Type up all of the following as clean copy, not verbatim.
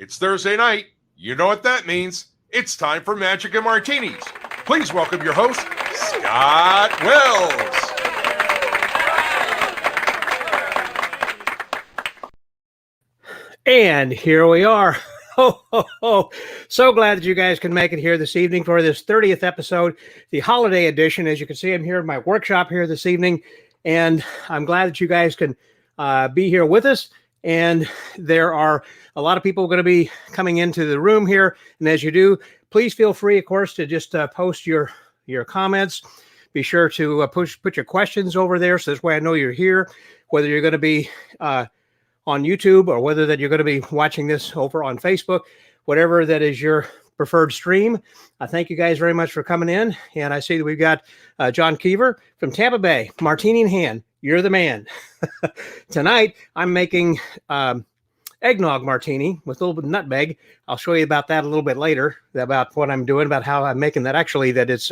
It's Thursday night. You know what that means. It's time for Magic and Martinis. Please welcome your host, Scott Wells. And here we are. Ho, ho, ho. So glad that you guys can make it here this evening for this 30th episode, the holiday edition. As you can see, I'm here at my workshop here this evening, and I'm glad that you guys can be here with us. And there are a lot of people going to be coming into the room here. And as you do, please feel free, of course, to just post your comments. Be sure to put your questions over there, so this way I know you're here, whether you're going to be on YouTube or whether that you're going to be watching this over on Facebook, whatever that is your preferred stream. I thank you guys very much for coming in. And I see that we've got John Keever from Tampa Bay, Martini in hand. You're the man. Tonight, I'm making eggnog martini with a little bit of nutmeg. I'll show you about that a little bit later, about what I'm doing, about how I'm making that. Actually, that it's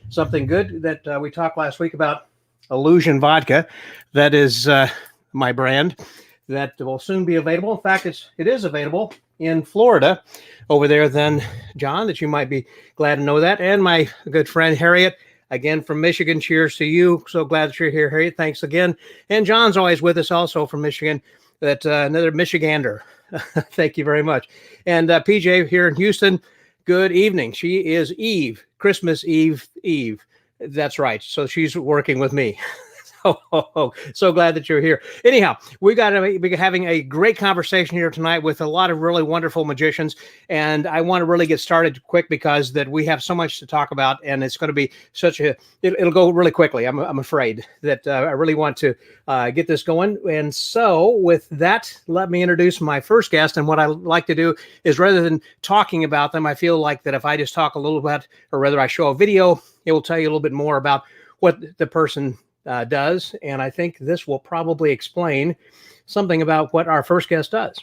something good that we talked last week about Illusion Vodka. That is my brand. That will soon be available. In fact, it is available in Florida over there then, John, that you might be glad to know that. And my good friend Harriet, again from Michigan. Cheers to you. So glad that you're here, Harriet. Thanks again. And John's always with us also from Michigan. That another Michigander. Thank you very much. And PJ here in Houston, good evening. She is Eve, Christmas Eve. That's right. So she's working with me. So glad that you're here. Anyhow, we got to be having a great conversation here tonight with a lot of really wonderful magicians, and I want to really get started quick because that we have so much to talk about, and it's going to be it'll go really quickly. I'm afraid that I really want to get this going, and so with that, let me introduce my first guest. And what I like to do is, rather than talking about them, I feel like that if I just talk a little bit, or rather I show a video, it will tell you a little bit more about what the person does, and I think this will probably explain something about what our first guest does.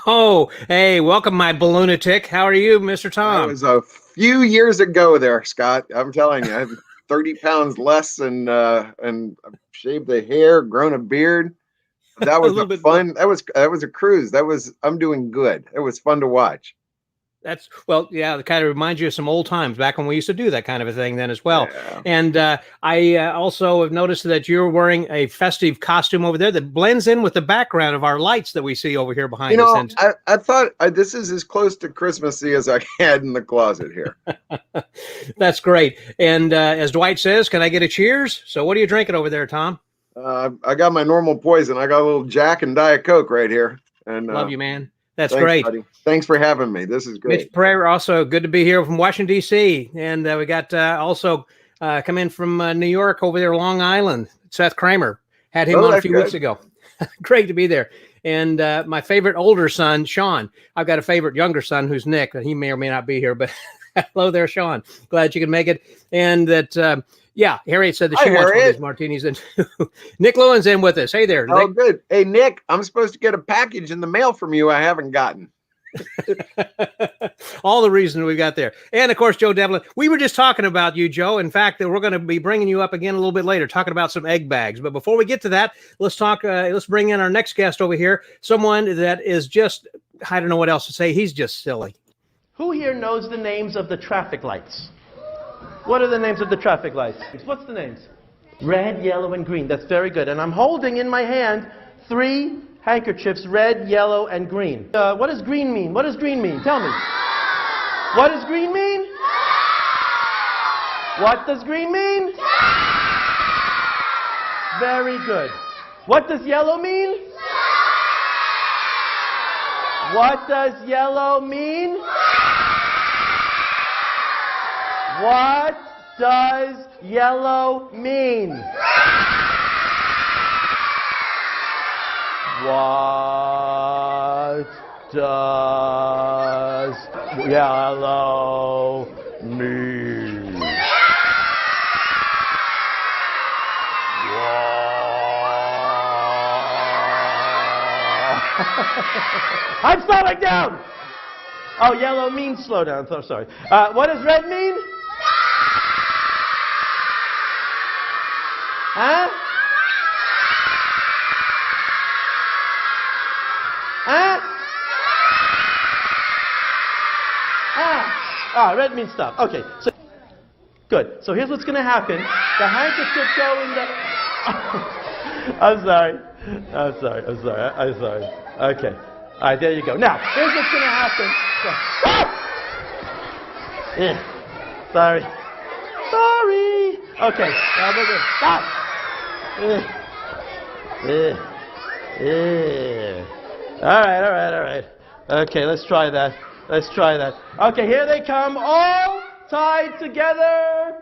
Oh, hey, welcome, my balloonatic. How are you, Mr. Tom? That was a few years ago there, Scott. I'm telling you, I have 30 pounds less and I've shaved the hair, grown a beard. That was fun. That was a cruise. I'm doing good. It was fun to watch. That's, well, yeah, it kind of reminds you of some old times back when we used to do that kind of a thing then as well. Yeah. And I also have noticed that you're wearing a festive costume over there that blends in with the background of our lights that we see over here behind us. And I thought this is as close to Christmassy as I had in the closet here. That's great. And as Dwight says, can I get a cheers? So what are you drinking over there, Tom? I got my normal poison. I got a little Jack and Diet Coke right here. And love you, man. That's thanks, great. Buddy. Thanks for having me. This is great. Mitch Pereira, also good to be here from Washington, D.C. And we got also come in from New York over there, Long Island. Seth Kramer. Had him on a few weeks ago. Great to be there. And my favorite older son, Sean. I've got a favorite younger son who's Nick. He may or may not be here, but hello there, Sean. Glad you can make it. And that Yeah, Harriet said that Hi, she wants one of Harriet. these martinis. And Nick Lewin's in with us. Hey there, Oh, Nick. good. Hey, Nick, I'm supposed to get a package in the mail from you I haven't gotten. All the reason we got there. And of course, Joe Devlin. We were just talking about you, Joe. In fact, we're going to be bringing you up again a little bit later, talking about some egg bags. But before we get to that, let's talk. Let's bring in our next guest over here. Someone that is just, I don't know what else to say. He's just silly. Who here knows the names of the traffic lights? What are the names of the traffic lights? What's the names? Red, yellow, and green. That's very good. And I'm holding in my hand 3 handkerchiefs, red, yellow, and green. What does green mean? What does green mean? Tell me. What does green mean? What does green mean? Very good. What does yellow mean? What does yellow mean? What does yellow mean? What does yellow mean? I'm slowing down! Oh, yellow means slow down. So sorry. What does red mean? Huh? Huh? Red means stop. Okay. So good. So here's what's going to happen. The handkerchief go in the... I'm sorry. Okay. All right, there you go. Now, here's what's going to happen. Sorry. Okay. Now we're good. Stop. All right. Okay, let's try that. Okay, here they come, all tied together.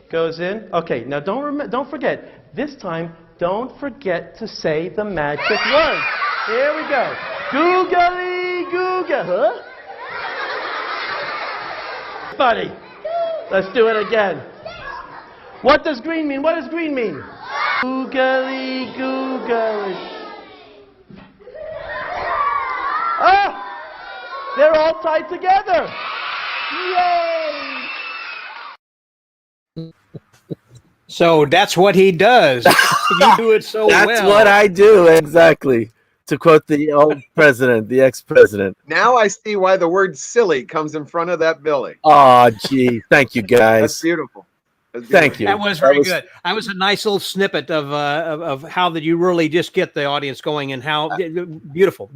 Goes in. Okay, now don't forget. This time, don't forget to say the magic word. Here we go. Googly googa. Huh? Funny. Let's do it again. What does green mean? What does green mean? Googly googly. Ah! They're all tied together. Yay! So that's what he does. You do it so well. That's what I do, exactly. To quote the old president, the ex-president. Now I see why the word silly comes in front of that Billy. Oh, gee. Thank you, guys. That's beautiful. Thank you. That was very good. That was a nice little snippet of how that you really just get the audience going and how beautiful.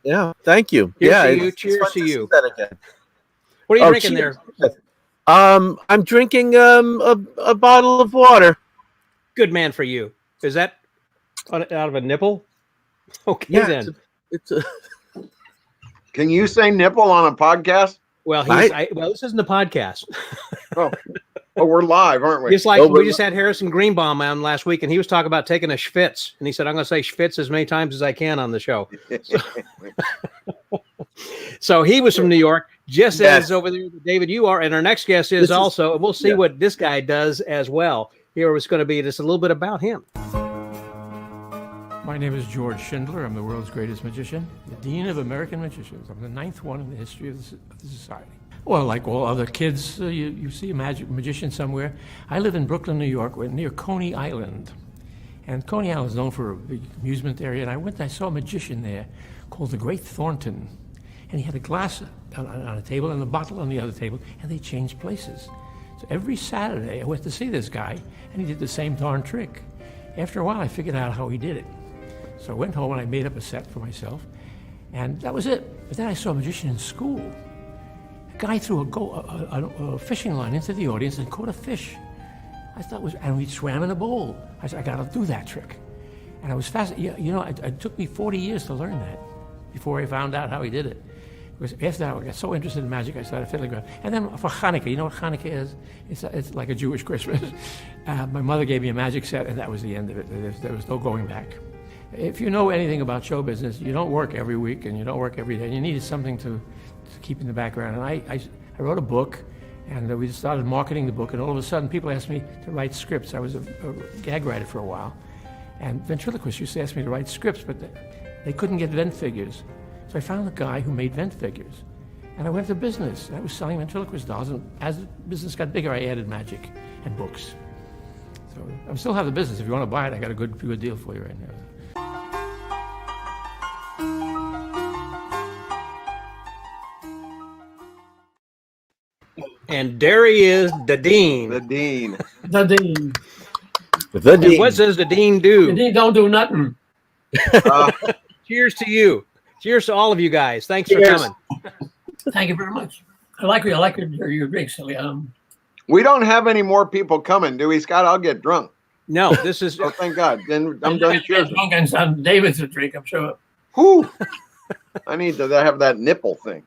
Yeah, thank you. Cheers to you. That again. What are you drinking there? I'm drinking a bottle of water. Good man for you. Is that out of a nipple? Okay, yeah, then. It's a Can you say nipple on a podcast? Well, this isn't a podcast. Oh, we're live, aren't we? Just like we just had Harrison Greenbaum on last week, and he was talking about taking a schwitz, and he said, "I'm going to say schwitz as many times as I can on the show." So he was from New York, just as over there, David, you are, and our next guest is also, and we'll see what this guy does as well. Here is going to be just a little bit about him. My name is George Schindler. I'm the world's greatest magician, the Dean of American Magicians. I'm the 9th one in the history of the society. Well, like all other kids, you see a magician somewhere. I live in Brooklyn, New York. We're near Coney Island. And Coney Island is known for a big amusement area. And I went and I saw a magician there called the Great Thornton. And he had a glass on a table and a bottle on the other table, and they changed places. So every Saturday I went to see this guy, and he did the same darn trick. After a while, I figured out how he did it. So I went home and I made up a set for myself, and that was it. But then I saw a magician in school. A guy threw a fishing line into the audience and caught a fish. I thought and we swam in a bowl. I said, I got to do that trick. And I was fascinated. You know, it took me 40 years to learn that before I found out how he did it. Because after that, I got so interested in magic, I started fiddling around. And then for Hanukkah, you know what Hanukkah is? It's like a Jewish Christmas. My mother gave me a magic set, and that was the end of it. There was no going back. If you know anything about show business, you don't work every week, and you don't work every day. You needed something to keep in the background. And I wrote a book And we started marketing the book, and all of a sudden people asked me to write scripts. I was a gag writer for a while. And ventriloquists used to ask me to write scripts, but they couldn't get vent figures. So I found a guy who made vent figures. And I went to business. I was selling ventriloquist dolls, and as the business got bigger, I added magic and books. So I still have the business. If you want to buy it, I got a good deal for you right now. And there he is, the dean. The dean. The dean. The dean. And what does the dean do? The dean don't do nothing. Cheers to you. Cheers to all of you guys. Thanks Cheers. for coming. Thank you very much. I like your drinks, Silly. We don't have any more people coming, do we, Scott? I'll get drunk. No, this is Oh, thank God. Then I'm done. Cheers. drunk and some David's a drink, I'm sure. Whew. I need to have that nipple thing.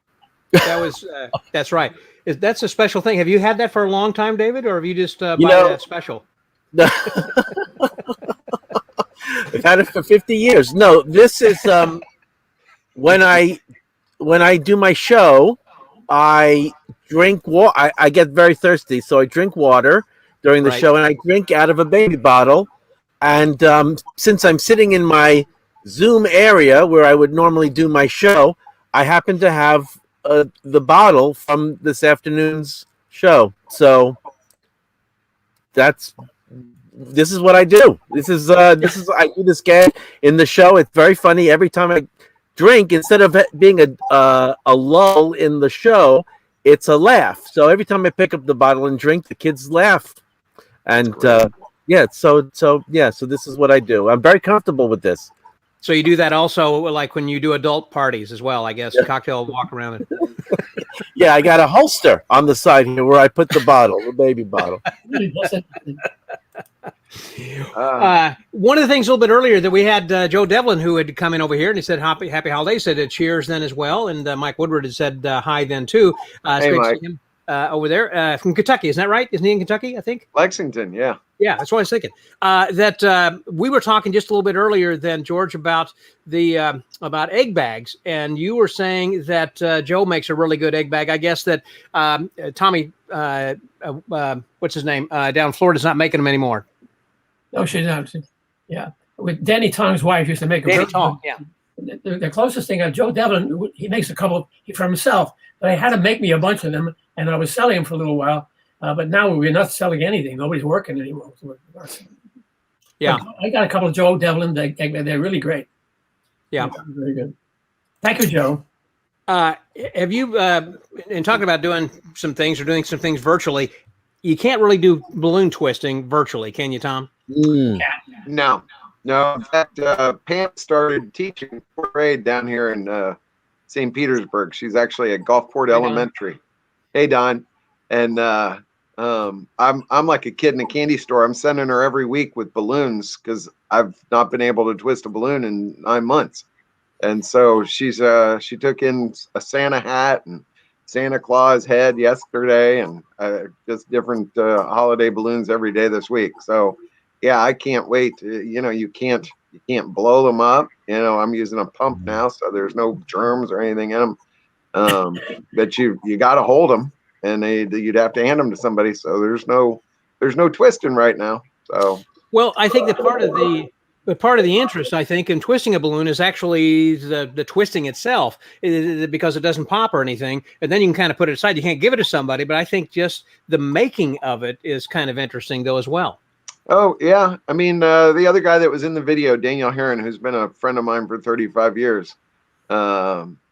that was that's right. That's a special thing. Have you had that for a long time, David, or have you just bought that special? I've had it for 50 years. No, this is when I do my show, I drink water. I get very thirsty, so I drink water during the show, and I drink out of a baby bottle. And since I'm sitting in my Zoom area where I would normally do my show, I happen to have the bottle from this afternoon's show. So this is what I do. This is I do this gag in the show. It's very funny. Every time I drink, instead of being a lull in the show, it's a laugh. So every time I pick up the bottle and drink, the kids laugh. And so this is what I do. I'm very comfortable with this. So you do that also, like when you do adult parties as well, I guess. Yeah. Cocktail walk around. Yeah, I got a holster on the side here where I put the bottle, the baby bottle. One of the things a little bit earlier that we had Joe Devlin, who had come in over here, and he said happy holidays, said cheers then as well, and Mike Woodward had said hi then too. Hey, Mike. Him, over there from Kentucky, isn't that right? Isn't he in Kentucky, I think? Lexington, yeah. Yeah, that's what I was thinking. That we were talking just a little bit earlier then, George, about the about egg bags, and you were saying that Joe makes a really good egg bag. I guess that Tommy, what's his name, down in Florida, is not making them anymore. No, she's not. Yeah, with Danny Tong's wife used to make Danny Tong. Yeah. The closest thing, Joe Devlin, he makes a couple for himself, but I had to make me a bunch of them, and I was selling them for a little while. But now we're not selling anything. Nobody's working anymore. Yeah. I got a couple of Joe Devlin. They're really great. Yeah. Very good. Thank you, Joe. Have you, in talking about doing some things or doing some things virtually, you can't really do balloon twisting virtually, can you, Tom? No. In fact, Pam started teaching 4th grade down here in St. Petersburg. She's actually at Gulfport Elementary. Hey, Don. And I'm like a kid in a candy store. I'm sending her every week with balloons because I've not been able to twist a balloon in 9 months. And so she took in a Santa hat and Santa Claus head yesterday, and just different holiday balloons every day this week. So yeah, I can't wait. You can't blow them up. I'm using a pump now, so there's no germs or anything in them. But you got to hold them. And you'd have to hand them to somebody. So there's no twisting right now. So well, I think that part of the interest, I think, in twisting a balloon is actually the twisting itself, because it doesn't pop or anything, and then you can kind of put it aside. You can't give it to somebody, but I think just the making of it is kind of interesting though as well. Oh yeah, I mean the other guy that was in the video, Daniel Heron, who's been a friend of mine for 35 years.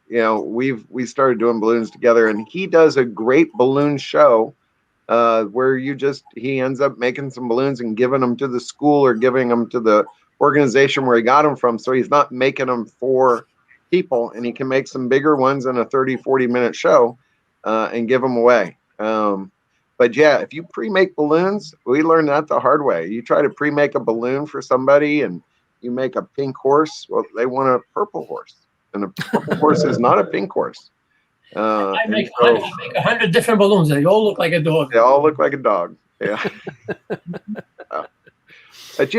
We started doing balloons together, and he does a great balloon show where he ends up making some balloons and giving them to the school or giving them to the organization where he got them from. So he's not making them for people, and he can make some bigger ones in a 30-40 minute show and give them away. But yeah, if you pre-make balloons, we learned that the hard way. You try to pre-make a balloon for somebody and you make a pink horse, well, they want a purple horse. And a purple horse is not a pink horse. I make 100 different balloons. They all look like a dog. They all look like a dog. Yeah. But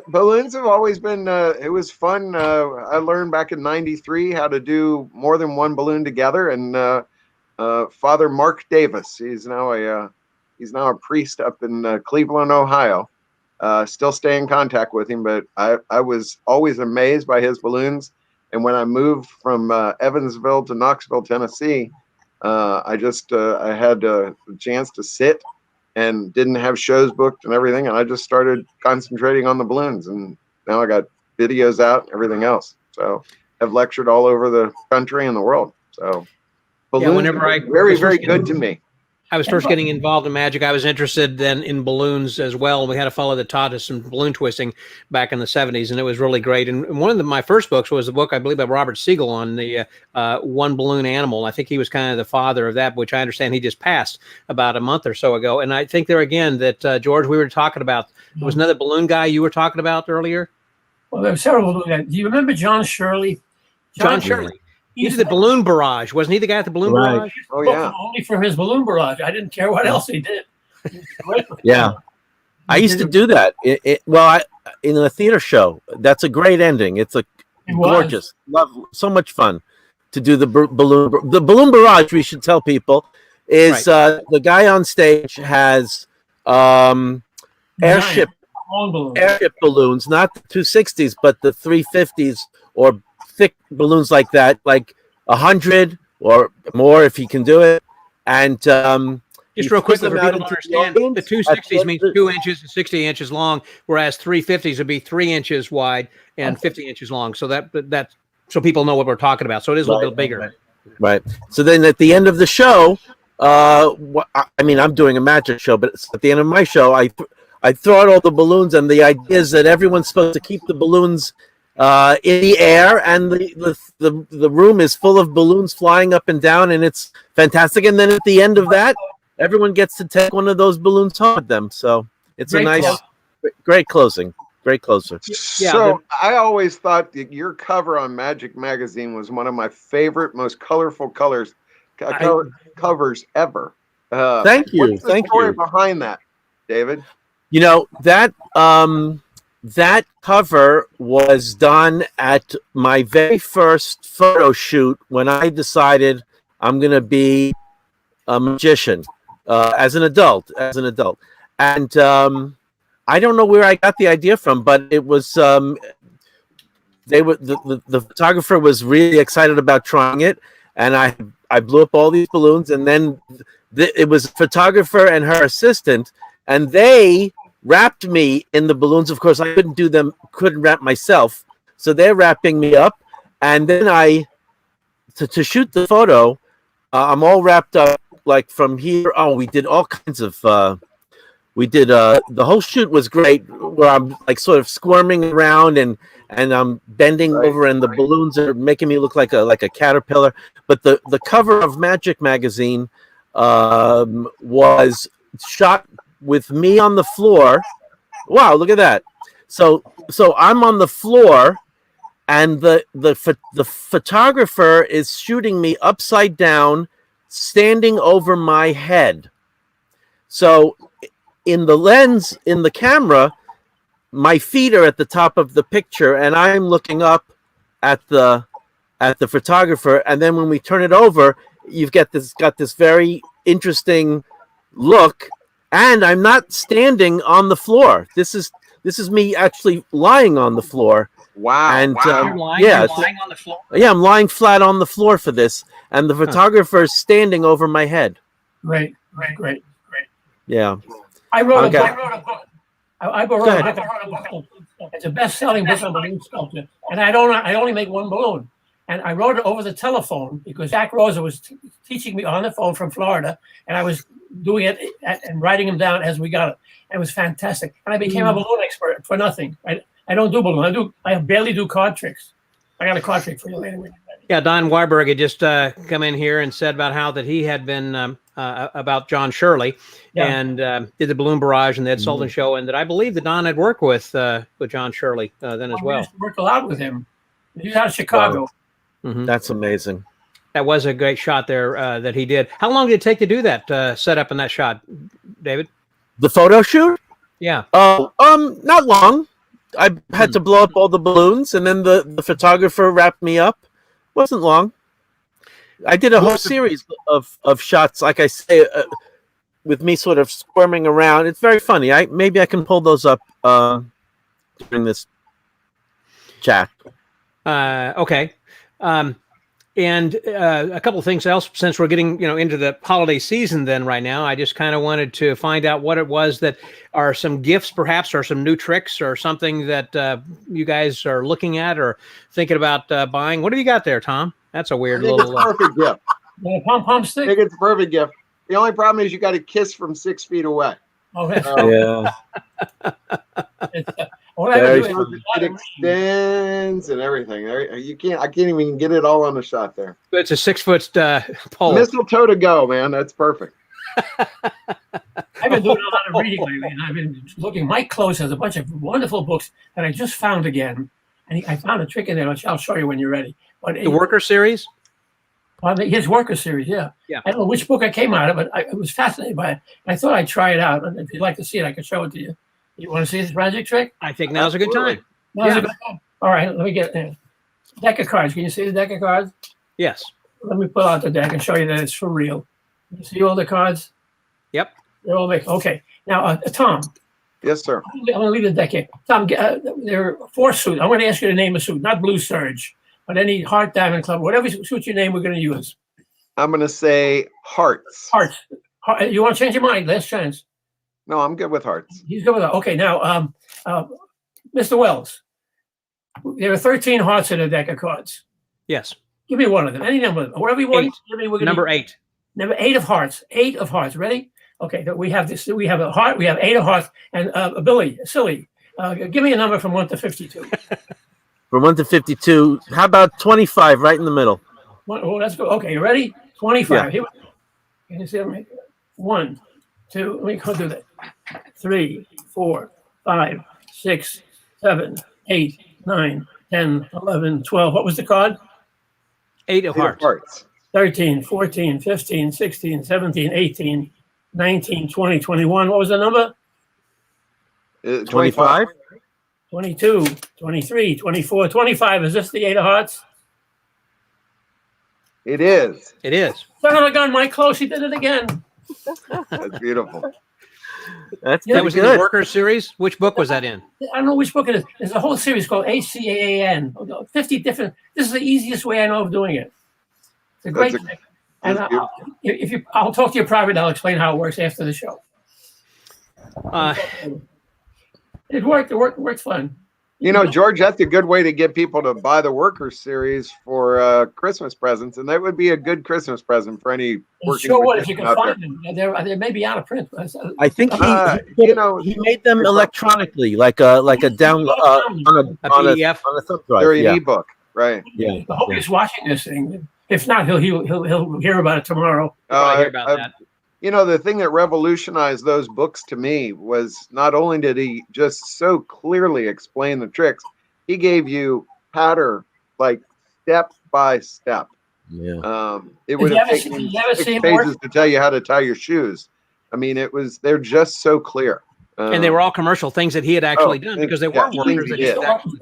balloons have always been. It was fun. I learned back in '93 how to do more than one balloon together, and Father Mark Davis. He's now a priest up in Cleveland, Ohio. Still stay in contact with him, but I was always amazed by his balloons. And when I moved from Evansville to Knoxville, Tennessee, I had a chance to sit and didn't have shows booked and everything, and I just started concentrating on the balloons, and now I got videos out and everything else. So I've lectured all over the country and the world. So balloons whenever I very, very good to me. I was first getting involved in magic, I was interested then in balloons as well. We had a fellow that taught us some balloon twisting back in the 70s, and it was really great. And one of my first books was a book, I believe, by Robert Siegel on the one balloon animal. I think he was kind of the father of that, which I understand he just passed about a month or so ago. And I think there again that, George, we were talking about, there was another balloon guy you were talking about earlier. Well, there were several balloon guys. Do you remember John Shirley? John Shirley. He did the balloon barrage. Wasn't he the guy at the balloon barrage? Oh, yeah. Only for his balloon barrage. I didn't care what else he did. Yeah. I used to do that. In a theater show. That's a great ending. It's gorgeous. Love, so much fun to do the balloon. The balloon barrage, we should tell people, is the guy on stage has airship balloons, not the 260s, but the 350s or thick balloons like that, like 100 or more if he can do it. And just real quickly for people to understand, the 260s means 2 inches and 60 inches long, whereas 350s would be 3 inches wide and 50 inches long. So that's so people know what we're talking about. So it is a little bit bigger. Right. So then at the end of the show, I mean, I'm doing a magic show, but at the end of my show, I throw out all the balloons, and the idea is that everyone's supposed to keep the balloons in the air, and the room is full of balloons flying up and down, and it's fantastic. And then at the end of that, everyone gets to take one of those balloons home with them. So it's great closing. Great closer. So I always thought that your cover on Magic Magazine was one of my favorite, most colorful covers ever. Thank you. What's the story behind that, David? You know, that cover was done at my very first photo shoot when I decided I'm going to be a magician as an adult. And I don't know where I got the idea from, but it was the photographer was really excited about trying it, and I blew up all these balloons, and then it was a photographer and her assistant, and they wrapped me in the balloons. Of course, I couldn't wrap myself. So they're wrapping me up. And then to shoot the photo, I'm all wrapped up like from here. Oh, we did all kinds of, the whole shoot was great, where I'm like sort of squirming around and I'm bending over, and the balloons are making me look like a caterpillar. But the cover of Magic Magazine was shot with me on the floor. Wow, look at that. So I'm on the floor, and the photographer is shooting me upside down, standing over my head. So in the lens, in the camera, my feet are at the top of the picture, and I'm looking up at the photographer. And then when we turn it over, you've got this very interesting look. And I'm not standing on the floor. This is me actually lying on the floor. Wow! And You're lying on the floor. Yeah, I'm lying flat on the floor for this, and the photographer is standing over my head. Great. Yeah. I wrote a book. I wrote a book. It's a best-selling book on balloon sculpture, and I only make one balloon. And I wrote it over the telephone because Zach Rosa was teaching me on the phone from Florida, and I was doing it and writing them down as we got it. And it was fantastic. And I became a balloon expert for nothing. I don't do balloon. I barely do card tricks. I got a card trick for you later. Yeah, Don Warburg had just come in here and said about how that he had been about John Shirley and did the balloon barrage and the Ed Sullivan show, and that I believe that Don had worked with John Shirley then as well. I worked a lot with him. He's out of Chicago. Wow. That's amazing. That was a great shot there that he did. How long did it take to do that setup in that shot, David? The photo shoot? Yeah. Not long. I had to blow up all the balloons, and then the photographer wrapped me up. Wasn't long. I did a whole series of shots, like I say, with me sort of squirming around. It's very funny. Maybe I can pull those up during this chat. Okay. And a couple of things else, since we're getting into the holiday season then right now, I just kind of wanted to find out what it was that are some gifts perhaps, or some new tricks or something that you guys are looking at or thinking about buying. What have you got there, Tom? That's a weird little... It's a perfect gift. Pom-pom stick? I think it's a perfect gift. The only problem is you got to kiss from 6 feet away. Oh, Yeah. It extends and everything. I can't even get it all on the shot there. It's a 6-foot pole. Mistletoe to go, man. That's perfect. I've been doing a lot of reading lately, and I've been looking. Mike Close has a bunch of wonderful books that I just found again, and I found a trick in there, which I'll show you when you're ready. But The Worker series? His Worker series, yeah. I don't know which book I came out of, but I was fascinated by it. I thought I'd try it out, and if you'd like to see it, I could show it to you. You want to see this magic trick? I think now's a good time. Now's a good time. All right, let me get a deck of cards. Can you see the deck of cards? Yes. Let me pull out the deck and show you that it's for real. You see all the cards? Yep. They're all big. Okay. Now, Tom. Yes, sir. I'm going to leave the deck here. Tom, there are 4 suits. I'm going to ask you to name a suit, not Blue Surge, but any Heart, Diamond, Club, whatever suit you name, we're going to use. I'm going to say hearts. Hearts. You want to change your mind? Last chance. No, I'm good with hearts. He's good with that. Okay, now, Mr. Wells, there are 13 hearts in a deck of cards. Yes. Give me one of them. Any number. Whatever you want. Number 8. Number 8 of hearts. 8 of hearts. Ready? Okay, we have this. We have a heart. We have 8 of hearts. And Billy, silly, give me a number from 1 to 52. From 1 to 52. How about 25, right in the middle? Oh, that's good. Okay, you ready? 25. Yeah. Here we go. Can you see? 1, 2. Let me go do that. 3, 4, 5, 6, 7, 8, 9, 10, 11, 12. What was the card? 8 of hearts. 13, 14, 15, 16, 17, 18, 19, 20, 21. What was the number? 25. 22, 23, 24, 25. Is this the 8 of hearts? It is. It is. Son of a gun, Mike Close. He did it again. That's beautiful. That's That was good. in the Worker series. Which book was that in? I don't know which book it is. There's a whole series called ACAAN. 50 different. This is the easiest way I know of doing it. It's a great thing. And I'll talk to you private. I'll explain how it works after the show. It worked. It worked fun. George, that's a good way to get people to buy the Workers series for Christmas presents, and that would be a good Christmas present for any working Sure would if you magician can out find them. They may be out of print. I think he made them electronically, like a download on a PDF, on a thumb drive. they're an ebook, right? I hope he's watching this thing. If not, he'll hear about it tomorrow. Hear about that. The thing that revolutionized those books to me was not only did he just so clearly explain the tricks, he gave you pattern, like step by step. Yeah. It would have taken 6 pages to tell you how to tie your shoes. I mean, they're just so clear. And they were all commercial things that he had actually done, because they were workers that he had actually.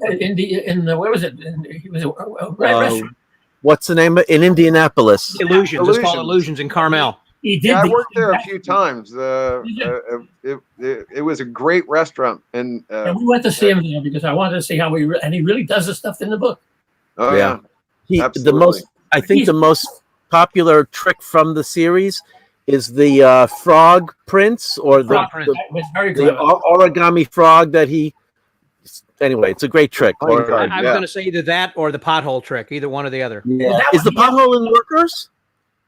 Where was it? He was a restaurant. What's the name of it? In Indianapolis? Illusions. It's called Illusions in Carmel. He did. I worked there a few times. It was a great restaurant, and we went to see him there because I wanted to see how and he really does the stuff in the book. Oh yeah, the most popular trick from the series is the frog prince, or the origami frog that he. Anyway, it's a great trick. I was going to say either that or the pothole trick, either one or the other. Yeah. Is the pothole in Workers?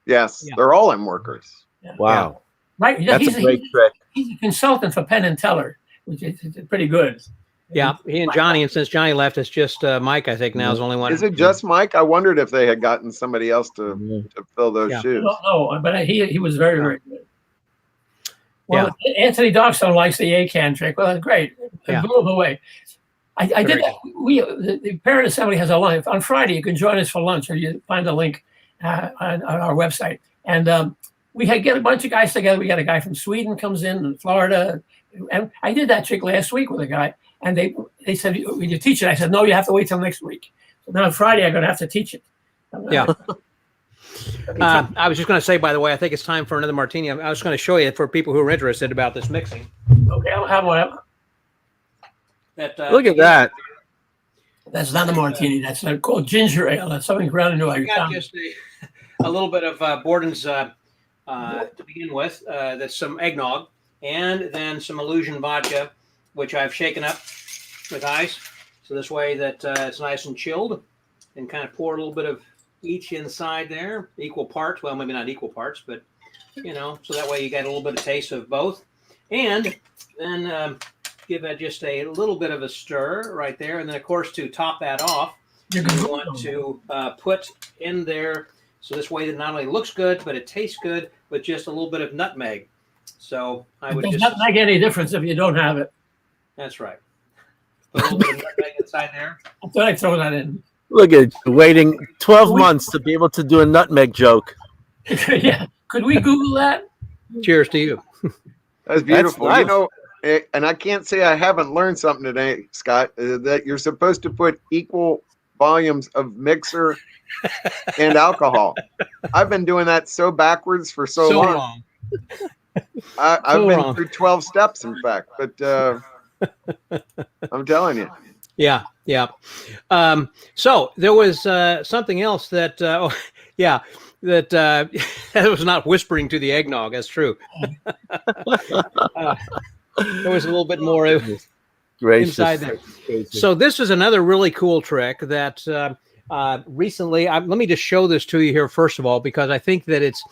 Yes, they're all in Workers. Yeah. Wow. Right. That's a great trick. He's a consultant for Penn and Teller, which is pretty good. Yeah, he and Johnny, and since Johnny left, it's just Mike, I think, now is the only one. Is it just Mike? I wondered if they had gotten somebody else to fill those shoes. No, but he was very, very good. Well, Anthony Dogstone likes the ACAN trick. Well, that's great. It blew him away. I did that. The Parent Assembly has a lunch. On Friday, you can join us for lunch, or you find the link on our website. And we get a bunch of guys together. We got a guy from Sweden comes in, Florida. And I did that trick last week with a guy. And they said, will you teach it? I said, no, you have to wait till next week. So now on Friday, I'm going to have to teach it. Yeah. I was just going to say, by the way, I think it's time for another martini. I was going to show you for people who are interested about this mixing. Okay, I'll have one. Look at that. That's not a martini. That's called ginger ale. That's something ground into I got just a little bit of Borden's to begin with. That's some eggnog, and then some Illusion vodka, which I've shaken up with ice. So this way that it's nice and chilled, and kind of pour a little bit of each inside there, equal parts. Well, maybe not equal parts, but so that way you get a little bit of taste of both. And then give it just a little bit of a stir right there. And then, of course, to top that off, you want to put in there, so this way that not only looks good, but it tastes good, with just a little bit of nutmeg. So I would just... It does not make any difference if you don't have it. That's right. Put a little bit of nutmeg inside there. I thought I'd throw that in. Look at you, waiting 12 months to be able to do a nutmeg joke. Yeah. Could we Google that? Cheers to you. That's beautiful. That's nice. And I can't say I haven't learned something today, Scott, that you're supposed to put equal volumes of mixer and alcohol. I've been doing that so backwards for so long. I've been through 12 steps, in fact, but I'm telling you. Yeah. So there was something else that, that was not whispering to the eggnog. That's true. There was a little bit more inside there. So this is another really cool trick that recently, let me just show this to you here, first of all, because I think that it's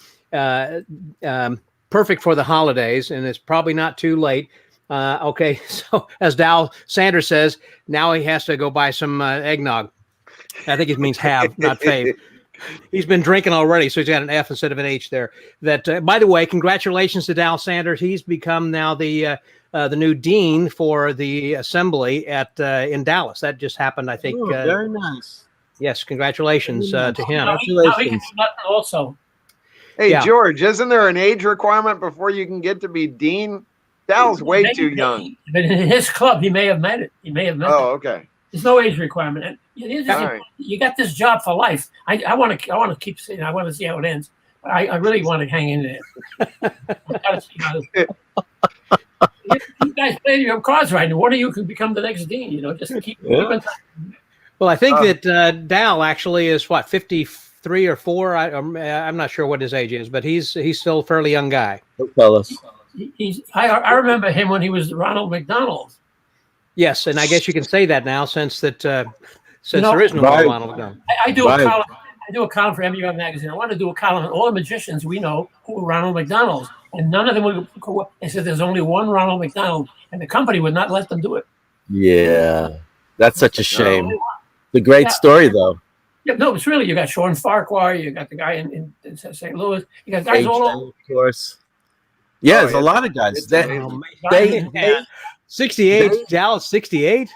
perfect for the holidays, and it's probably not too late. Okay, so as Dal Sanders says, now he has to go buy some eggnog. I think it means have, not fave. He's been drinking already, so he's got an F instead of an H there. That, by the way, congratulations to Dal Sanders. He's become now the new dean for the assembly in Dallas. That just happened, I think. Very nice. Yes, congratulations to him. Congratulations. Also, hey, yeah. George, isn't there an age requirement before you can get to be dean? Dal's way too young. But in his club, he may have met it. Oh, okay. There's no age requirement. You got this job for life. I want to keep saying. I want to see how it ends. I really want to hang in there. I gotta see how you guys play your cards right, and one of you can become the next dean. Just keep. Well, I think that Dal actually is 53 or 4. I'm not sure what his age is, but he's still a fairly young guy. Don't tell us. I remember him when he was Ronald McDonald. Yes, and I guess you can say that now since there is no Ronald McDonald. I do a column. I do a column for MUM magazine. I want to do a column on all the magicians we know who were Ronald McDonalds, and none of them would. They said there's only one Ronald McDonald, and the company would not let them do it. Yeah, that's such a shame. The great story, though. Yeah, no, it's really, you got Sean Farquhar, you got the guy in St. Louis, you got guys all over. Of course. Yeah, there's a lot of guys. They 68, Dallas 68.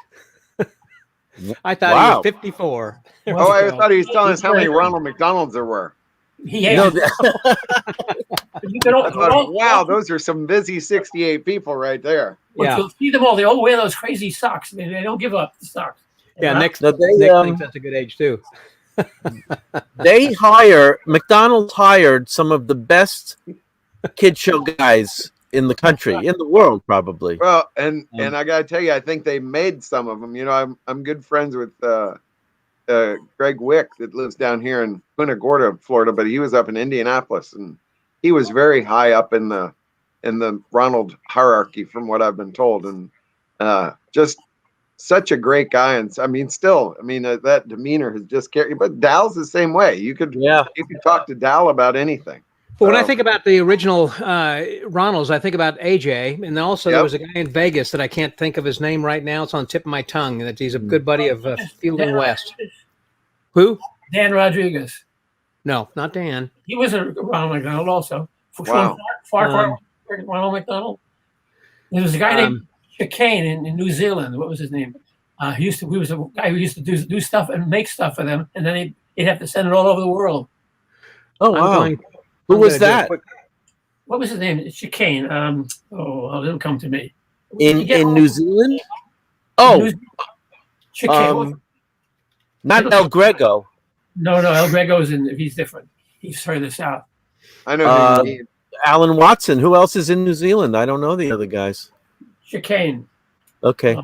I thought he was 54. Oh, I thought he was telling us how many Ronald McDonalds there were. Wow, those are some busy 68 people right there. Yeah. You'll see them all. They all wear those crazy socks. They don't give up the socks. Yeah, Nick thinks that's a good age too. McDonald's hired some of the best kid show guys in the country, in the world, probably. Well, and I gotta tell you, I think they made some of them. I'm good friends with Greg Wick that lives down here in Punta Gorda, Florida, but he was up in Indianapolis, and he was very high up in the Ronald hierarchy, from what I've been told, and just such a great guy. And that demeanor has just carried. But Dal's the same way. You could talk to Dal about anything. But when I think about the original Ronalds, I think about AJ, and also there was a guy in Vegas that I can't think of his name right now. It's on the tip of my tongue. That he's a good buddy of Fielding West. Who? Dan Rodriguez. No, not Dan. He was a Ronald McDonald also. Wow. Ronald McDonald. There was a guy named Chicane in New Zealand. What was his name? He was a guy who used to do stuff and make stuff for them, and then he'd have to send it all over the world. Oh wow! Who was that? What was his name? Chicane. It'll come to me. In New Zealand? Oh, Chicane. not El Grego. No, El Grego's he's different. he's further south. I know who you mean. Alan Watson. Who else is in New Zealand? I don't know the other guys. Chicane. Okay.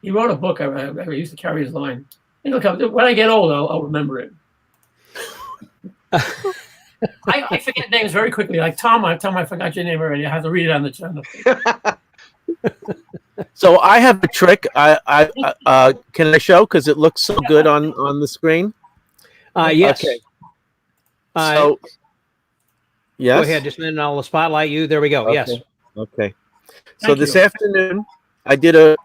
He wrote a book. I used to carry his line. And look, when I get old, I'll remember it. I forget names very quickly. Like Tom, I forgot your name already. I have to read it on the channel. So I have a trick. I can I show because it looks so good on the screen. Yes. Okay. So yes. Go ahead, just a minute. I'll spotlight you. There we go. Okay. Yes. Okay. So Thank this you. afternoon, I did a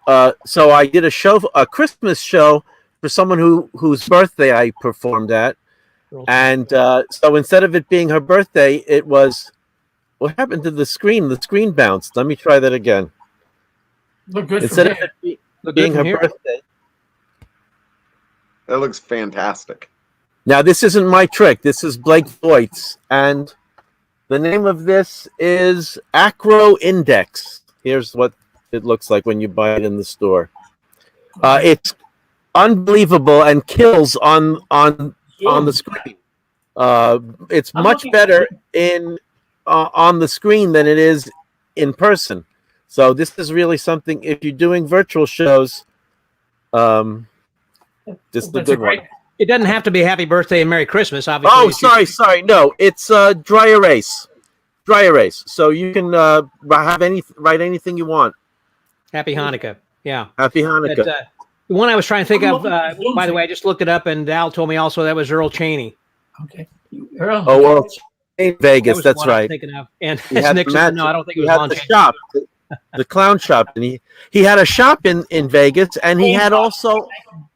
show, a Christmas show for someone whose birthday I performed at, and so instead of it being her birthday, it was. What happened to the screen? The screen bounced. Let me try that again. Look good Instead for of me. it being her here. birthday. That looks fantastic. Now this isn't my trick. This is Blake Voigt's, and the name of this is Acro Index. Here's what it looks like when you buy it in the store. It's unbelievable and kills on the screen. It's much better on the screen than it is in person. So this is really something. If you're doing virtual shows, this is the good one. It doesn't have to be Happy Birthday and Merry Christmas, obviously. Oh, sorry. No, it's dry erase. Dry erase. So you can write anything you want. Happy Hanukkah. Yeah. Happy Hanukkah. But, the one I was trying to think of, by the way, I just looked it up, and Al told me also that was Earl Cheney. Okay. Earl. Oh, well, in Vegas, was the that's one I was right. thinking of. And He had Nixon, no, I don't think it he was had Lon the Chaney. shop, the clown shop, and he had a shop in Vegas, and he had also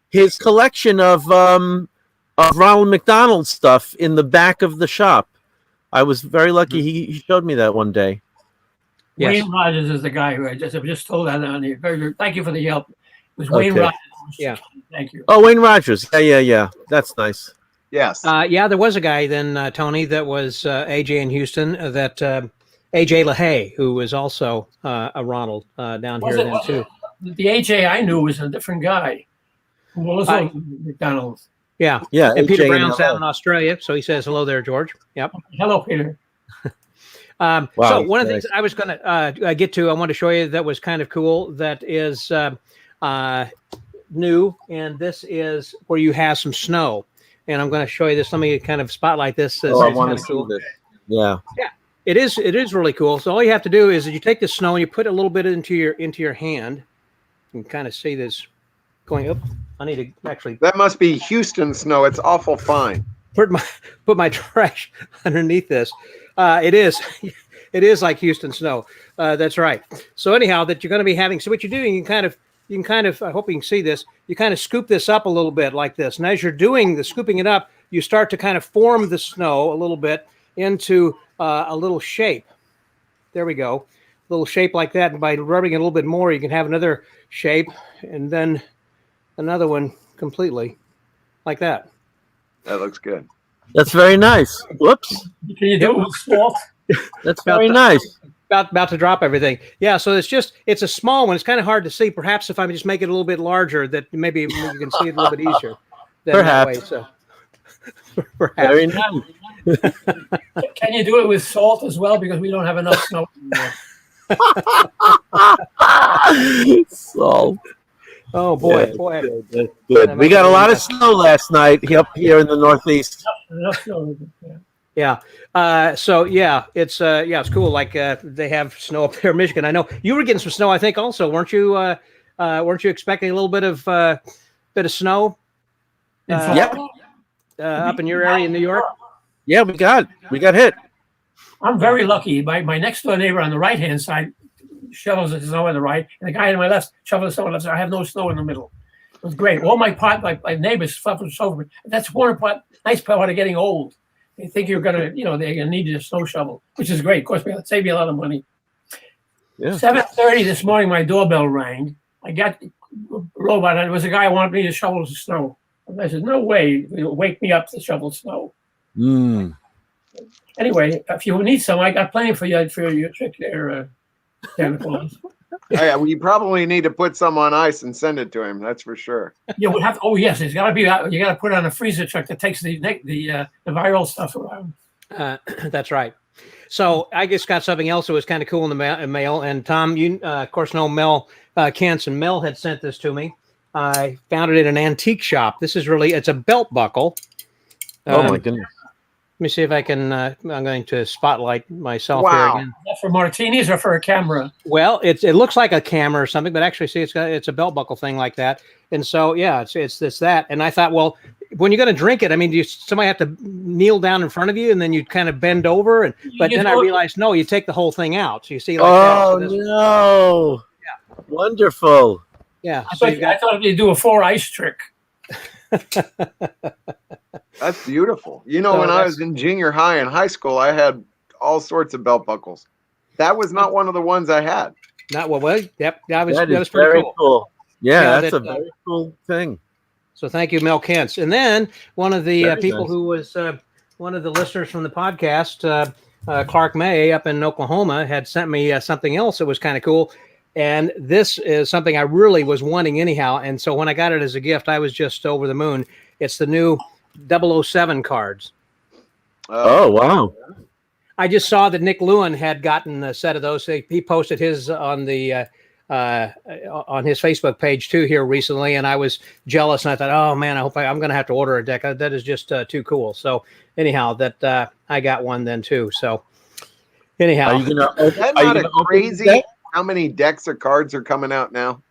his collection of Ronald McDonald stuff in the back of the shop. I was very lucky. He showed me that one day. Yes. Wayne Rogers is the guy who I just told that on here. Thank you for the help. It was Wayne Rogers. Yeah. Thank you. Oh, Wayne Rogers. Yeah. That's nice. Yes. Yeah, there was a guy then, Tony, that was AJ in Houston, that AJ LaHaye, who was also a Ronald down here then, too. The AJ I knew was a different guy. Who also McDonald's. Yeah. Yeah. And Peter AJ Brown's LA. down in Australia, so he says hello there, George. Yep. Hello, Peter. Wow, so one of the nice. things I was going to get to, I want to show you that was kind of cool. That is new, and this is where you have some snow. And I'm going to show you this. Let me kind of spotlight this. Oh, I It's want kinda to see this. Yeah. It is really cool. So all you have to do is you take the snow and you put a little bit into your hand. You can kind of see this going up. I need to actually That must be Houston snow. It's awful fine. put my trash underneath this. It is like Houston snow. That's right. So anyhow, that you're going to be having. So what you're doing, you can kind of. I hope you can see this. You kind of scoop this up a little bit like this, and as you're doing the scooping it up, you start to kind of form the snow a little bit into a little shape. There we go, a little shape like that. And by rubbing it a little bit more, you can have another shape, and then another one completely like that. That looks good. That's very nice. Whoops. Can you do it with salt? That's very nice. About to drop everything. Yeah, so it's a small one. It's kind of hard to see. Perhaps if I just make it a little bit larger, that maybe you can see it a little bit easier. Perhaps. That way, so. Perhaps. Very nice. Can you do it with salt as well? Because we don't have enough snow. Salt. Oh boy, Yeah, boy. That's good. We got a lot of snow last night up here in the Northeast. Enough snow. Yeah. Yeah. So yeah, it's cool. Like they have snow up there in Michigan. I know you were getting some snow. I think also, weren't you? Weren't you expecting a little bit of snow? Yep. Up in your area in New York. Yeah, we got hit. I'm very lucky. My next door neighbor on the right hand side shovels the snow on the right, and the guy on my left shovels the snow on the left side. I have no snow in the middle. It was great. All my neighbors fluffed over. That's one nice part of getting old. They think you're gonna, they're gonna need a snow shovel, which is great. Of course, it'll save you a lot of money. Yeah. 7:30 this morning, my doorbell rang. I got a robot, and it was a guy who wanted me to shovel the snow. And I said, "No way! You'll wake me up to shovel snow." Mm. Anyway, if you need some, I got plenty for your trick there, Santa Claus. You probably need to put some on ice and send it to him. That's for sure. Yeah, we'll have. Oh yes, it's got to be. You got to put it on a freezer truck that takes the viral stuff around. That's right. So I just got something else that was kind of cool in the mail. And Tom, you of course know Mel Kentz, and Mel had sent this to me. I found it at an antique shop. This is it's a belt buckle. Oh my goodness. Let me see if I can. I'm going to spotlight myself Wow. here again. Is that for Martinis or for a camera? Well, it looks like a camera or something, but actually, see, it's a belt buckle thing like that. And so, yeah, it's that. And I thought, well, when you're going to drink it, I mean, somebody have to kneel down in front of you, and then you kind of bend over. But then I realized, no, you take the whole thing out. So you see, like that. Oh no! Yeah, wonderful. Yeah, I thought you'd do a 4 ice trick. That's beautiful. You know, when I was in junior high and high school, I had all sorts of belt buckles. That was not one of the ones I had. Not well. Yep, that was Very pretty cool. Yeah, that's a very cool thing. So thank you, Mel Kentz. And then one of the people nice. who was one of the listeners from the podcast, Clark May up in Oklahoma, had sent me something else that was kind of cool. And this is something I really was wanting anyhow. And so when I got it as a gift, I was just over the moon. It's the new 007 cards. Oh, wow. I just saw that Nick Lewin had gotten a set of those. He posted his on the on his Facebook page too here recently, and I was jealous. And I thought, oh man, I hope I'm going to have to order a deck. That is just too cool. So anyhow, that I got one then too. So anyhow, is that not a crazy how many decks of cards are coming out now?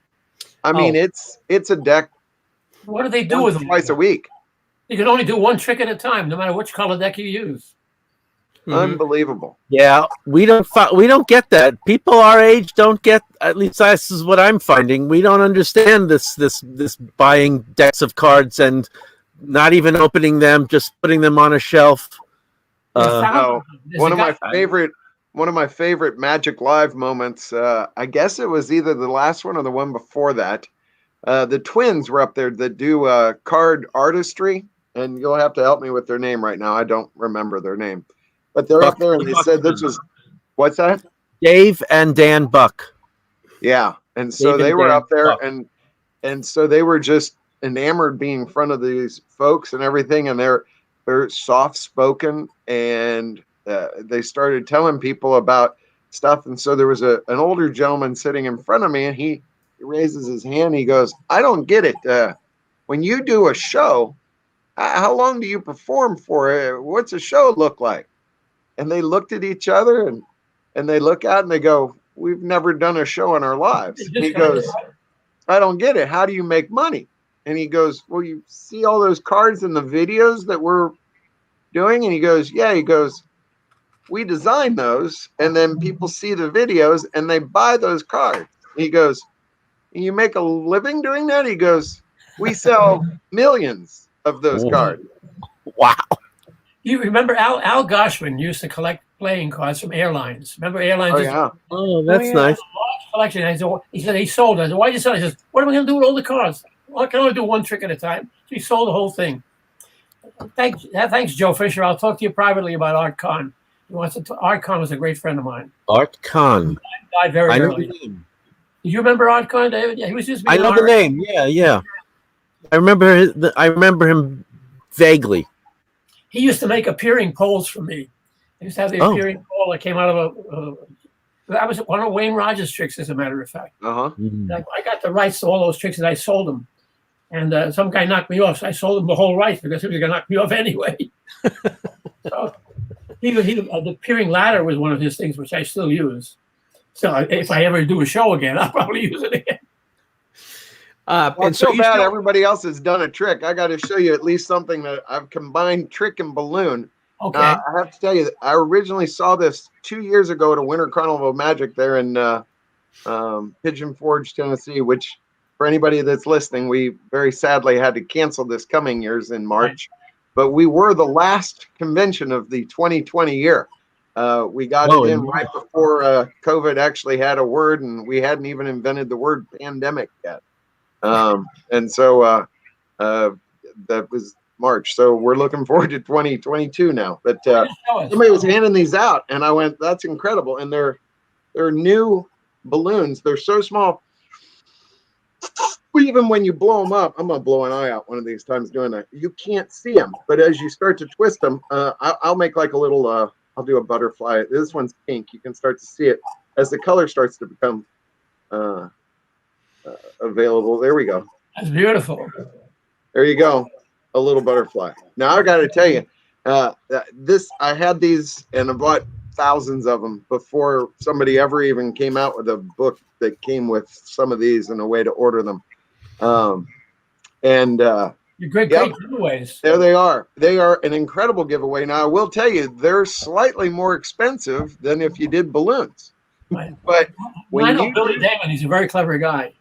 I mean, it's a deck. What do they do with them? Twice a week. You can only do one trick at a time, no matter which color deck you use. Unbelievable. Yeah, we don't get that. People our age don't get. At least this is what I'm finding. We don't understand this buying decks of cards and not even opening them, just putting them on a shelf. No. One of my favorite Magic Live moments. I guess it was either the last one or the one before that. The twins were up there that do card artistry, and you'll have to help me with their name right now. I don't remember their name. But they're up there and they said this was, what's that? Dave and Dan Buck. Yeah. And so they were up there and so they were just enamored being in front of these folks and everything. And they're soft spoken and they started telling people about stuff. And so there was an older gentleman sitting in front of me and he raises his hand. He goes, I don't get it. When you do a show, how long do you perform for? What's a show look like? And they looked at each other and they look out and they go, we've never done a show in our lives. And he goes, I don't get it. How do you make money? And he goes, well, you see all those cards in the videos that we're doing? And he goes, yeah. He goes, we design those and then people see the videos and they buy those cards. And he goes, you make a living doing that? He goes, we sell millions of those cards. Wow. You remember Al Goshman used to collect playing cards from airlines. Remember airlines? Oh, yeah. Oh, that's nice. Collection. He said he sold it. I said, why did you sell it? He says, what am I going to do with all the cards? Well, I can only do one trick at a time. So he sold the whole thing. Thanks, Joe Fisher. I'll talk to you privately about Art Kahn. Art Kahn was a great friend of mine. Art Kahn. He died very early. Did you remember Art Kahn, David? Yeah, he was just. I know the name. Yeah. I remember him vaguely. He used to make appearing poles for me. He used to have the appearing pole that came out of that was one of Wayne Rogers' tricks, as a matter of fact. I got the rights to all those tricks and I sold them. And some guy knocked me off, so I sold him the whole rights because he was going to knock me off anyway. So the appearing ladder was one of his things, which I still use. So if I ever do a show again, I'll probably use it again. And so bad everybody else has done a trick. I got to show you at least something that I've combined trick and balloon. Okay. I have to tell you, I originally saw this 2 years ago at a Winter Carnival of Magic there in Pigeon Forge, Tennessee, which for anybody that's listening, we very sadly had to cancel this coming year's in March. But we were the last convention of the 2020 year. We got it in right before COVID actually had a word, and we hadn't even invented the word pandemic yet. And so that was March. So we're looking forward to 2022 now. But somebody was handing these out, and I went, "That's incredible!" And they're new balloons. They're so small. Even when you blow them up, I'm gonna blow an eye out one of these times doing that. You can't see them, but as you start to twist them, I'll make like a little. I'll do a butterfly. This one's pink. You can start to see it as the color starts to become available. There we go. That's beautiful. There you go. A little butterfly. Now I got to tell you, I had these and I bought thousands of them before somebody ever even came out with a book that came with some of these and a way to order them. You're great giveaways. There they are. They are an incredible giveaway. Now I will tell you, they're slightly more expensive than if you did balloons. Right. But when I know Billy Damon, he's a very clever guy.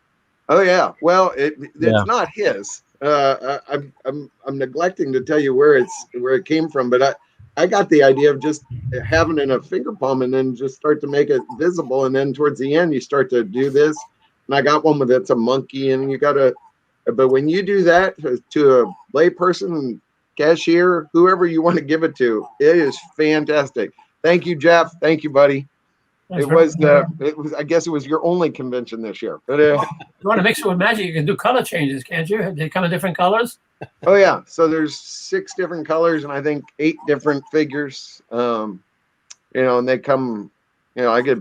Oh yeah. Well, it's not his. I'm neglecting to tell you where it came from, but I got the idea of just having it in a finger palm and then just start to make it visible, and then towards the end you start to do this. And I got one with it's a monkey, and you gotta. But when you do that to a layperson, cashier, whoever you want to give it to, it is fantastic. Thank you, Jeff. Thank you, buddy. It was. I guess it was your only convention this year. But you want to mix it with magic, you can do color changes, can't you? They come in different colors. Oh yeah. So there's 6 different colors and I think 8 different figures. And they come. I get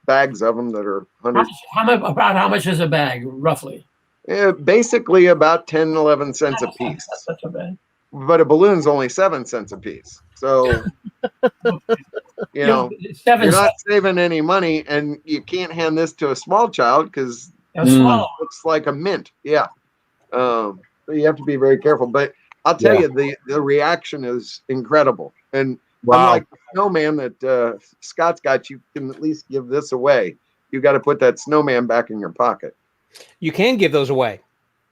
bags of them that are hundreds. How much is a bag roughly? Yeah, basically about 10, 11 cents a piece. That's not bad. But a balloon's only 7 cents a piece. So, you're not saving any money, and you can't hand this to a small child because it looks like a mint. Yeah. So you have to be very careful. But I'll tell you, the reaction is incredible. And unlike the snowman that Scott's got, you can at least give this away. You got to put that snowman back in your pocket. You can give those away.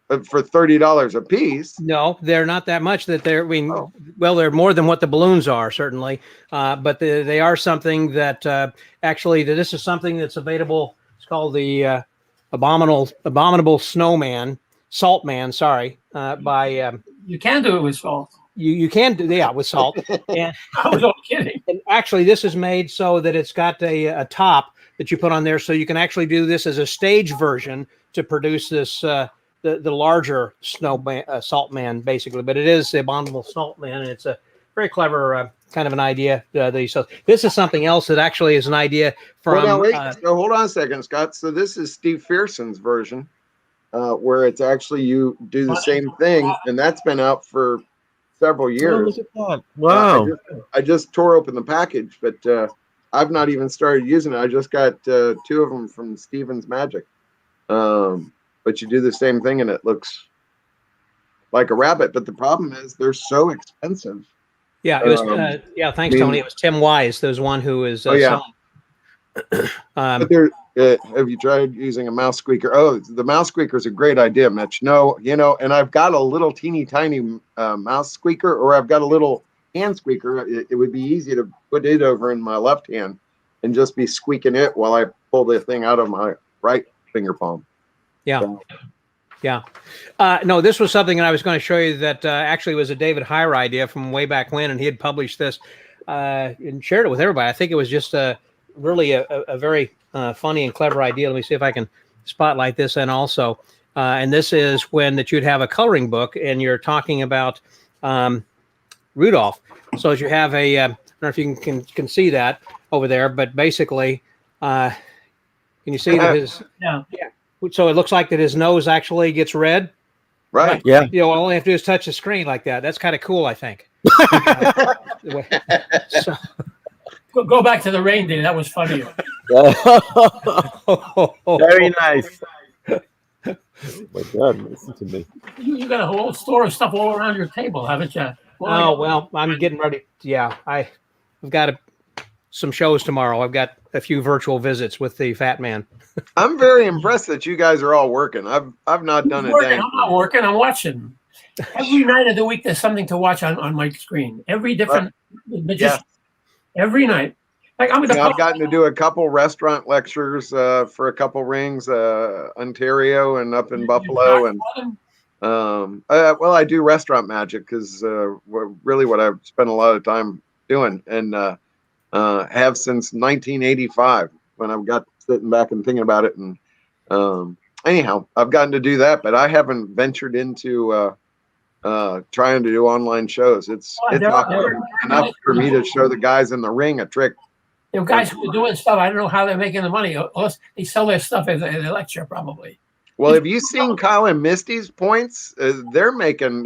But for $30 a piece. No, they're not that much. Well, they're more than what the balloons are, certainly. But they are something that actually, this is something that's available. It's called the Abominable Snowman, Salt Man, sorry. You can do it with salt. You can do, with salt. And I was all kidding. And actually, this is made so that it's got a top that you put on there, so you can actually do this as a stage version to produce this the larger salt man, basically. But it is the Abominable Salt Man, and it's a very clever kind of an idea. So this is something else that actually is an idea from. Well, now, wait. So hold on a second, Scott. So this is Steve Fearson's version, where it's actually you do the same thing, and that's been out for several years. Oh, look at that. Wow. I just tore open the package, but I've not even started using it. I just got 2 of them from Steven's Magic. But you do the same thing and it looks like a rabbit. But the problem is they're so expensive. Yeah, it was. Thanks, Tony. It was Tim Wise. There's one who is. But have you tried using a mouse squeaker? Oh, the mouse squeaker is a great idea, Mitch. No, and I've got a little teeny tiny mouse squeaker, or I've got a little hand squeaker. It would be easy to put it over in my left hand and just be squeaking it while I pull the thing out of my right finger palm. Yeah. No, this was something that I was going to show you that actually was a David Heyer idea from way back when, and he had published this and shared it with everybody. I think it was just really a very funny and clever idea. Let me see if I can spotlight this in also. And this is when that you'd have a coloring book, and you're talking about Rudolph. So as you have I don't know if you can see that over there, but basically, can you see that his? Yeah. So it looks like that his nose actually gets red. Right. Yeah. All you have to do is touch the screen like that. That's kind of cool, I think. Go back to the reindeer. That was funny. Very nice. Oh my God, listen to me. You got a whole store of stuff all around your table, haven't you? Well, I'm getting ready. Yeah, I've got some shows tomorrow. I've got a few virtual visits with the Fat Man. I'm very impressed that you guys are all working. I've not done a thing. I'm not working. I'm watching. Every night of the week, there's something to watch on my screen. Every different magician. Every night. Like I've gotten to do a couple restaurant lectures for a couple rings, Ontario and up in Buffalo, and I do restaurant magic because really what I've spent a lot of time doing, and have since 1985 when I've got sitting back and thinking about it. And anyhow, I've gotten to do that, but I haven't ventured into trying to do online shows. It's not enough for me to show the guys in the ring a trick. There are guys who are doing stuff. I don't know how they're making the money. Unless they sell their stuff at the lecture, probably. Well, have you seen Kyle and Misty's points? They're making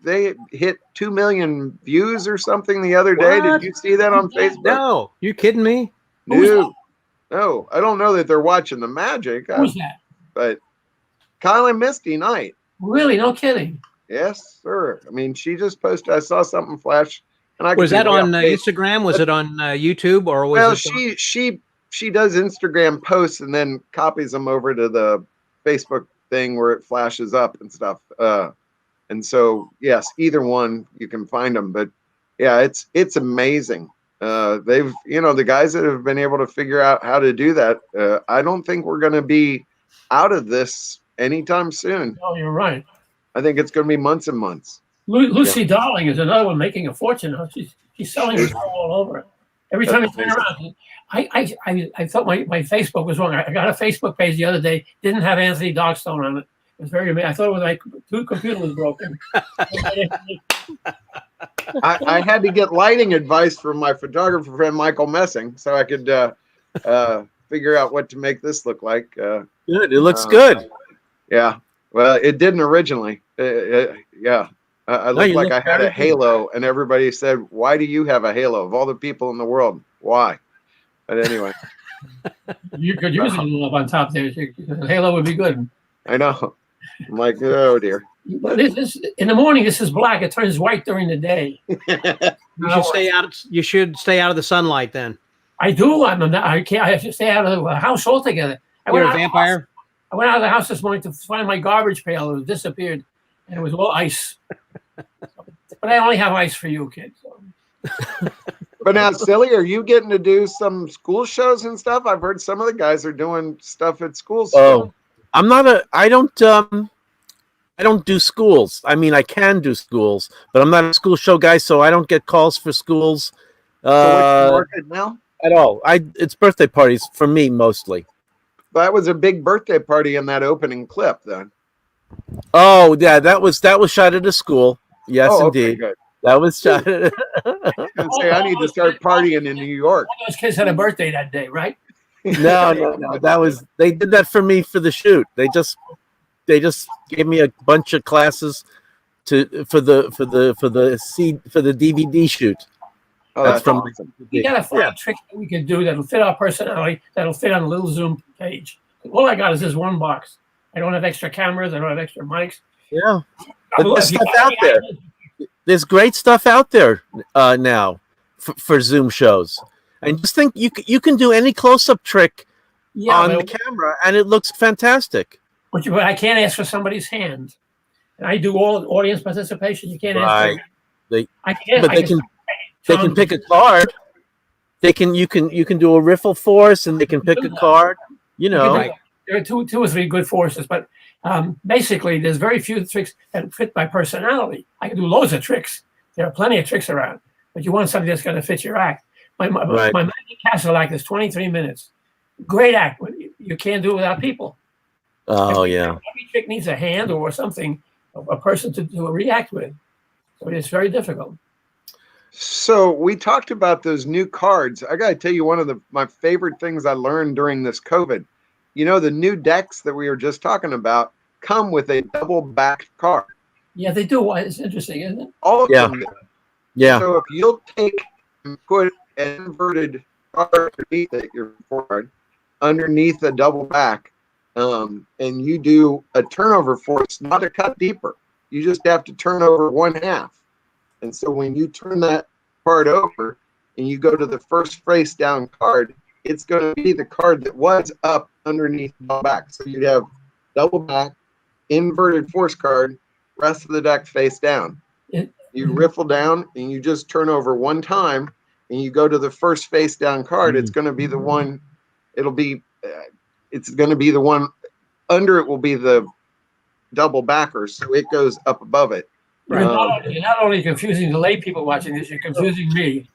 they hit 2 million views or something the other day. What? Did you see that on Facebook? No, you kidding me? No, no, I don't know that they're watching the Magic. Who's that? But Kyle and Misty Knight. Really? No kidding. Yes, sir. I mean, she just posted. I saw something flash, and I Was that on hey, Instagram? Was it on YouTube or was well, it? she does Instagram posts and then copies them over to the Facebook thing where it flashes up and stuff. And so, yes, either one you can find them. But yeah, it's amazing. They've, the guys that have been able to figure out how to do that. I don't think we're going to be out of this anytime soon. Oh, you're right. I think it's going to be months and months. Lucy Darling is another one making a fortune. She's selling it all over. Every time you turn around, I thought my Facebook was wrong. I got a Facebook page the other day, didn't have Anthony Darkstone on it. It was very amazing. I thought it was like two computers broken. I had to get lighting advice from my photographer friend Michael Messing so I could figure out what to make this look like. Good. It looks good. Yeah. Well, it didn't originally. Yeah. I looked like I had a halo, and everybody said, "Why do you have a halo? Of all the people in the world, why?" But anyway, you could use a little up on top there. The halo would be good. I know. I'm like, oh dear. But this in the morning, this is black. It turns white during the day. You should stay out of the sunlight then. I do. I can't. I have to stay out of the house altogether. You're a vampire. I went out of the house this morning to find my garbage pail. It disappeared, and it was all ice. But I only have ice for you, kid. So. But now, Silly, are you getting to do some school shows and stuff? I've heard some of the guys are doing stuff at schools. Oh, I don't do schools. I mean, I can do schools, but I'm not a school show guy, so I don't get calls for schools So what's your market now? at all. It's birthday parties for me mostly. That was a big birthday party in that opening clip, then. Oh yeah, that was shot at a school. Yes, Okay, indeed. good. That was shot at I need to start partying in New York. All those kids had a birthday that day, right? No. They did that for me for the shoot. They just gave me a bunch of classes for the DVD shoot. Oh, that's from awesome. We got to find a trick that we could do that'll fit our personality, that'll fit on a little Zoom page. All I got is this one box. I don't have extra cameras. I don't have extra mics. Yeah, but there's stuff out there. There's great stuff out there now for Zoom shows. And just think, you can do any close-up trick on the camera, and it looks fantastic. But I can't ask for somebody's hand. And I do all audience participation. You can't ask for They They can pick a card. You can do a riffle force, and they can pick a card. There are two or three good forces, but basically, there's very few tricks that fit my personality. I can do loads of tricks. There are plenty of tricks around, but you want something that's going to fit your act. My Magic Castle act is 23 minutes. Great act, but you can't do it without people. Every trick needs a hand or something, a person to react with. So it's very difficult. So we talked about those new cards. I got to tell you, one of my favorite things I learned during this COVID, the new decks that we were just talking about come with a double backed card. Yeah, they do. It's interesting, isn't it? All of them. Yeah. So if you'll take and put an inverted card underneath it, your card, underneath a double back, and you do a turnover force, not a cut deeper. You just have to turn over one half. And so when you turn that card over and you go to the first face down card, it's going to be the card that was up underneath the back. So you'd have double back, inverted force card, rest of the deck face down. You riffle down and you just turn over one time and you go to the first face down card. It's going to be the one, it's going to be the one under it will be the double backer. So it goes up above it. You're not only confusing the lay people watching this, you're confusing me.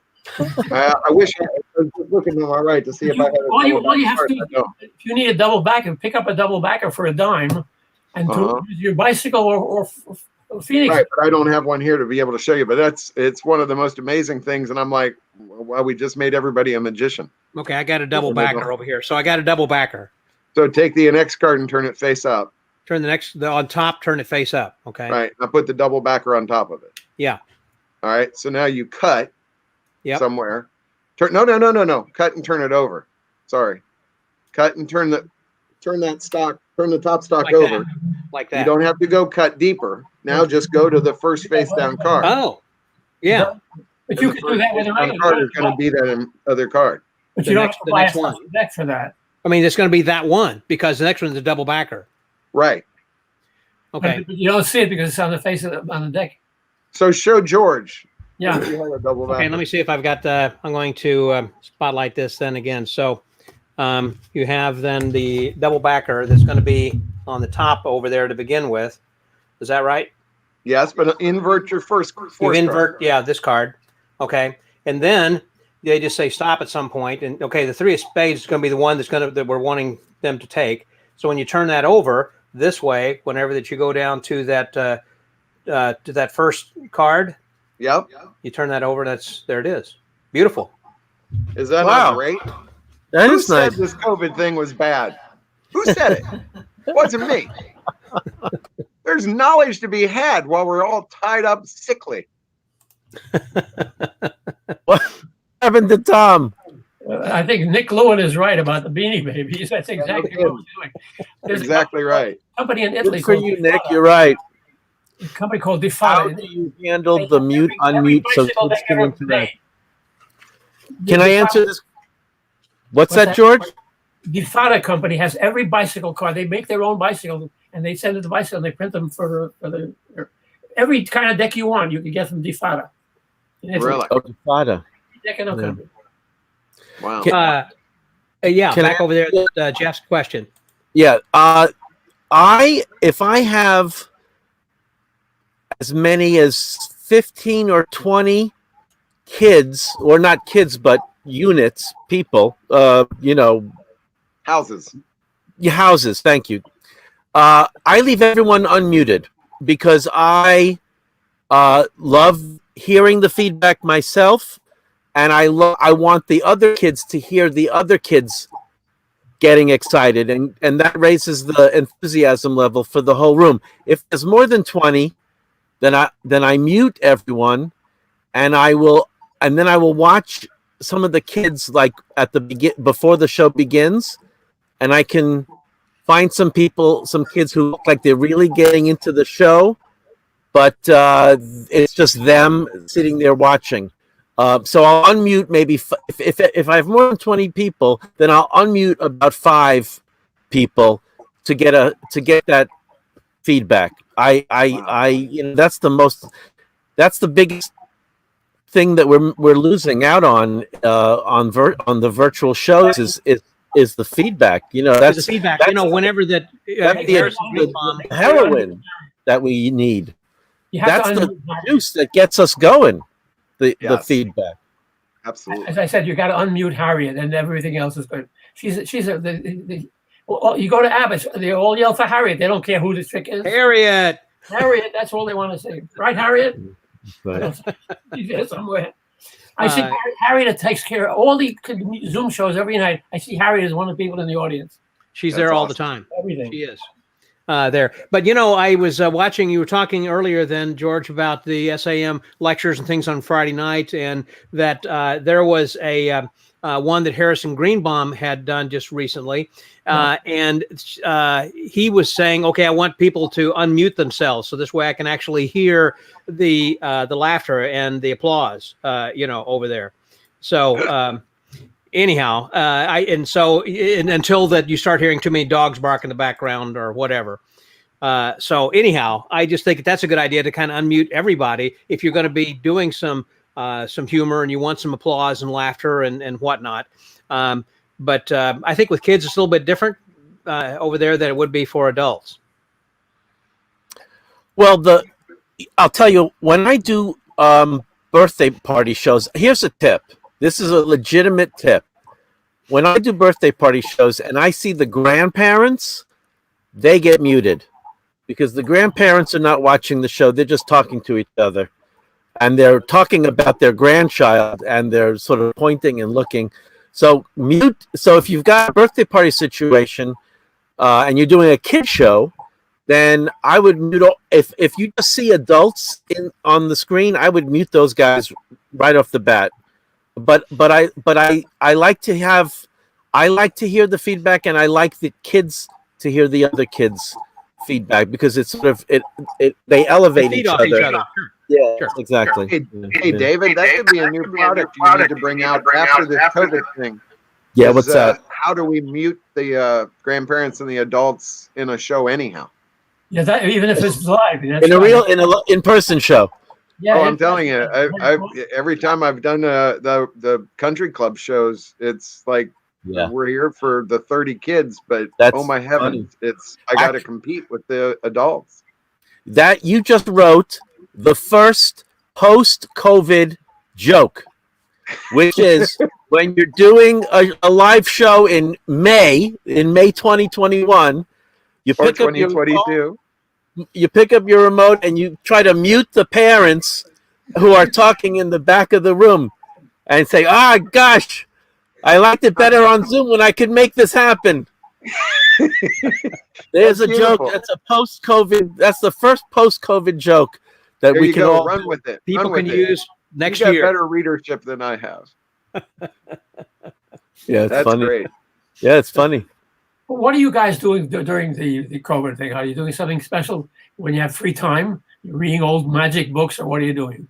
I wish I was just looking to my right to see if I had a All you double have back to card. do, if you need a double backer, pick up a double backer for a dime, and to use your bicycle or Phoenix. Right, but I don't have one here to be able to show you. But it's one of the most amazing things, and I'm like, well, we just made everybody a magician. Okay, I got a double backer over here. So I got a double backer. So take the NX card and turn it face up. Turn on top, turn it face up. Okay. Right. Now put the double backer on top of it. Yeah. All right. So now you cut somewhere. No. Cut and turn it over. Sorry. Cut and turn the top stock like over. That. Like that. You don't have to go cut deeper. Now just go to the first face down card. Oh. Yeah. But you can do that with a regular card is going to be that other card. But you don't have to buy a deck for that. I mean, it's going to be that one because the next one's a double backer. Right. Okay. But you don't see it because it's on the face on the deck. So show George. Yeah. Okay, let me see if I've got I'm going to spotlight this then again. So you have then the double backer that's going to be on the top over there to begin with. Is that right? Yes, but invert your first you invert, card. This card. Okay. And then they just say stop at some point. And okay, the three of spades is going to be the one that we're wanting them to take. So when you turn that over this way, whenever that you go down to that first card, yep, you turn that over. There it is. Beautiful. Is that not great? That Who is said nice. this COVID thing was bad? Who said it? It wasn't me. There's knowledge to be had while we're all tied up sickly. What happened to Tom? I think Nick Lewin is right about the Beanie Babies. That's exactly what we're doing. There's exactly right. Company in Italy. Good for you, Nick. You're right. A company called How Defada. do you handle the mute, unmute, so kids can interact? Can I answer this? What's that, George? Defada company has every bicycle car. They make their own bicycle and they send it to bicycle and they print them for every kind of deck you want. You can get from Defada. Really? Oh, Defada. Deck in the country. Wow. Back over there. Jeff's question. Yeah. If I have as many as 15 or 20 kids, or not kids, but units, people, Houses. Houses. Thank you. I leave everyone unmuted because I love hearing the feedback myself, and I want the other kids to hear the other kids getting excited, and that raises the enthusiasm level for the whole room. If there's more than 20, then I mute everyone, and then I will watch some of the kids like at the before the show begins, and I can find some kids who look like they're really getting into the show, but it's just them sitting there watching. So I'll unmute maybe if I have more than 20 people, then I'll unmute about 5 people to get that feedback. That's the biggest thing that we're losing out on the virtual shows is the feedback. That's the feedback. Whenever that that's the heroin that we need. That's the juice that gets us going. The feedback. Absolutely. As I said, you got to unmute Harriet, and everything else is good. You go to Abbott's, they all yell for Harriet. They don't care who the chick is. Harriet. That's all they want to say. Right, Harriet? She's there somewhere. I see Harriet takes care of all the Zoom shows every night. I see Harriet as one of the people in the audience. She's there all the time. Everything. She is. There. But, I was watching, you were talking earlier then, George, about the SAM lectures and things on Friday night, and that there was a one that Harrison Greenbaum had done just recently. And he was saying, okay, I want people to unmute themselves. So this way I can actually hear the laughter and the applause, over there. So anyhow, until that you start hearing too many dogs bark in the background or whatever. So anyhow, I just think that's a good idea to kind of unmute everybody if you're going to be doing some humor and you want some applause and laughter and whatnot. But I think with kids, it's a little bit different over there than it would be for adults. Well, I'll tell you, when I do birthday party shows, here's a tip. This is a legitimate tip. When I do birthday party shows and I see the grandparents, they get muted because the grandparents are not watching the show. They're just talking to each other. And they're talking about their grandchild and they're sort of pointing and looking. So mute. So if you've got a birthday party situation and you're doing a kid show, then I would mute. If you just see adults on the screen, I would mute those guys right off the bat. But I like to hear the feedback, and I like the kids to hear the other kids' feedback because it's sort of they elevate each other. Yeah, sure. Exactly. Hey, David, that could be a new product you need to bring out after this COVID thing. Yeah, what's that? How do we mute the grandparents and the adults in a show anyhow? Yeah, that even if it's live, in-person show. Yeah, I'm telling you, every time I've done the country club shows, it's like we're here for the 30 kids, but oh my heavens, I got to compete with the adults. That you just wrote the first post-COVID joke, which is when you're doing a live show in May 2021. You pick up your remote, you pick up your remote and you try to mute the parents who are talking in the back of the room and say, gosh, I liked it better on Zoom when I could make this happen. There's a joke. That's a post-COVID. That's the first post-COVID joke that we can all run with it. People can use next year. You got better readership than I have. Yeah, that's funny. Great. Yeah, it's funny. What are you guys doing during the COVID thing? Are you doing something special when you have free time? You're reading old magic books, or what are you doing?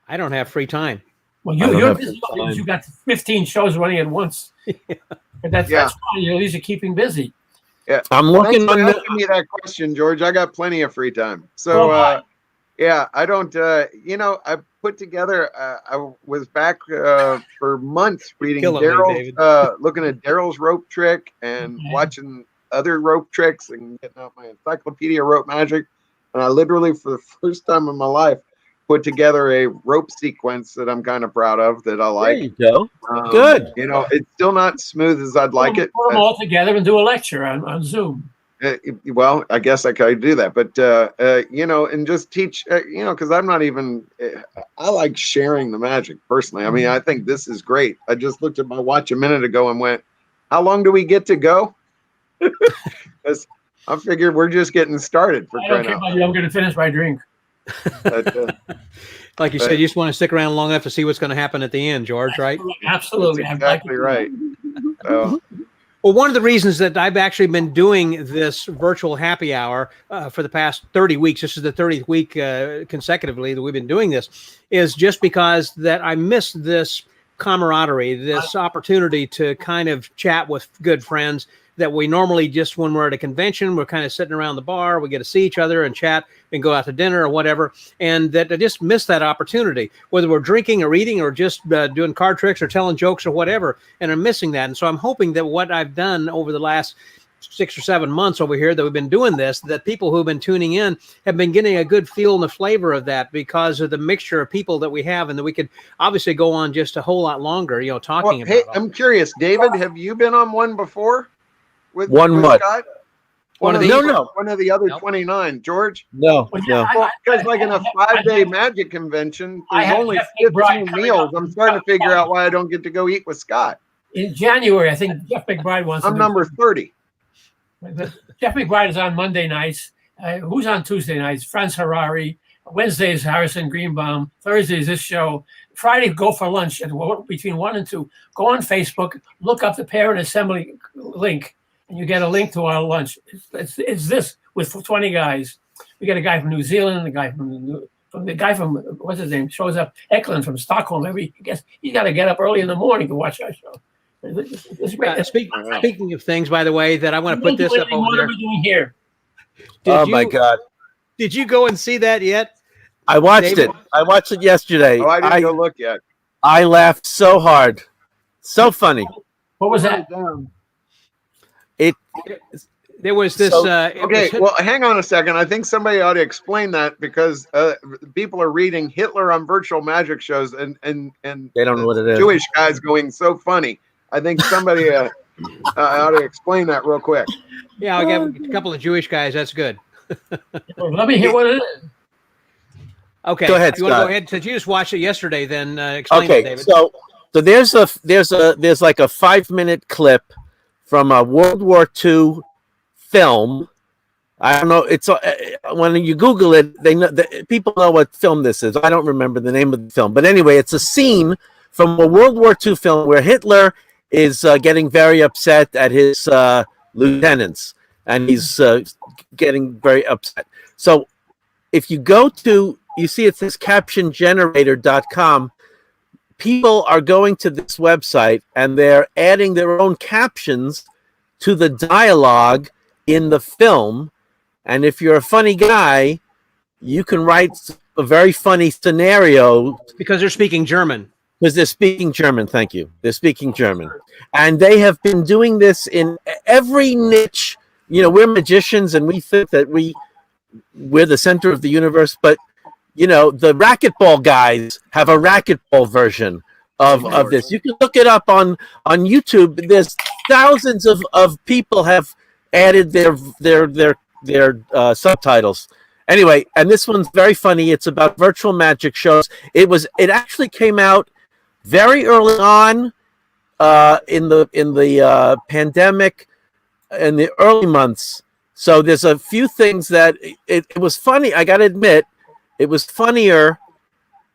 I don't have free time. Well, you're busy. You got 15 shows running at once. But that's fine. At least you're keeping busy. Yeah, I'm looking on asking me that question, George. I got plenty of free time. So, I don't. I put together. I was back for months reading Daryl's, looking at Daryl's rope trick and watching other rope tricks and getting out my encyclopedia rope magic. And I literally, for the first time in my life, put together a rope sequence that I'm kind of proud of, that I like. There you go. Good. It's still not smooth as I'd like it. Put them all together and do a lecture on Zoom. Well, I guess I could do that, but and just teach, because I'm not even. I like sharing the magic personally. I mean, I think this is great. I just looked at my watch a minute ago and went, "How long do we get to go?" Because I figured we're just getting started. I don't care about you. I'm going to finish my drink. But, like you said, you just want to stick around long enough to see what's going to happen at the end, George, right? Absolutely. That's exactly right. Well, one of the reasons that I've actually been doing this virtual happy hour for the past 30 weeks, this is the 30th week consecutively that we've been doing this, is just because that I miss this camaraderie, this opportunity to kind of chat with good friends that we normally just, when we're at a convention, we're kind of sitting around the bar, we get to see each other and chat and go out to dinner or whatever. And that I just miss that opportunity, whether we're drinking or eating or just doing card tricks or telling jokes or whatever. And I'm missing that. And so I'm hoping that what I've done over the last 6 or 7 months over here that we've been doing this, that people who've been tuning in have been getting a good feel and the flavor of that because of the mixture of people that we have, and that we could obviously go on just a whole lot longer, talking about. Hey, I'm curious, David, have you been on one before? With what? Scott? One of the other 29, George? No. Because like in a 5-day magic convention, there's only 15 meals. I'm starting to figure out why I don't get to go eat with Scott. In January, I think Jeff McBride wants I'm number 30. Jeff McBride is on Monday nights. Who's on Tuesday nights? Franz Harari. Wednesday is Harrison Greenbaum. Thursday is this show. Friday, go for lunch between 1 and 2. Go on Facebook, look up the Parent Assembly link, and you get a link to our lunch. It's this with 20 guys. We got a guy from New Zealand, the guy from what's his name, shows up, Eklund from Stockholm. He's got to get up early in the morning to watch our show. It's great. Speaking of things, by the way, that I want to put this up over what there. are we doing here? My God. Did you go and see that yet? I watched it. I watched it yesterday. Oh, I didn't go look yet. I laughed so hard. So funny. What was that? There was this. So- Okay, well, hang on a second. I think somebody ought to explain that because people are reading Hitler on virtual magic shows, and They don't know what it is. Jewish guys going so funny. I think somebody ought to explain that real quick. Yeah, I got a couple of Jewish guys. That's good. Let me hear what it is. Okay, Go ahead, if you want to Scott. go ahead, since you just watched it yesterday, then explain it, Okay, David. so there's like a 5-minute clip from a World War II film. I don't know. It's when you Google it, people know what film this is. I don't remember the name of the film, but anyway, it's a scene from a World War II film where Hitler is getting very upset at his lieutenants, and he's getting very upset. So if you go to, you see it says captiongenerator.com. People are going to this website and they're adding their own captions to the dialogue in the film. And if you're a funny guy, you can write a very funny scenario. Because they're speaking German. Because they're speaking German, thank you. They're speaking German. And they have been doing this in every niche. You know, we're magicians and we think that we're the center of the universe, but you know, the racquetball guys have a racquetball version of this. You can look it up on YouTube. There's thousands of people have added their subtitles. Anyway, and this one's very funny. It's about virtual magic shows. It actually came out very early on in the pandemic, in the early months. So there's a few things that it was funny. I got to admit, it was funnier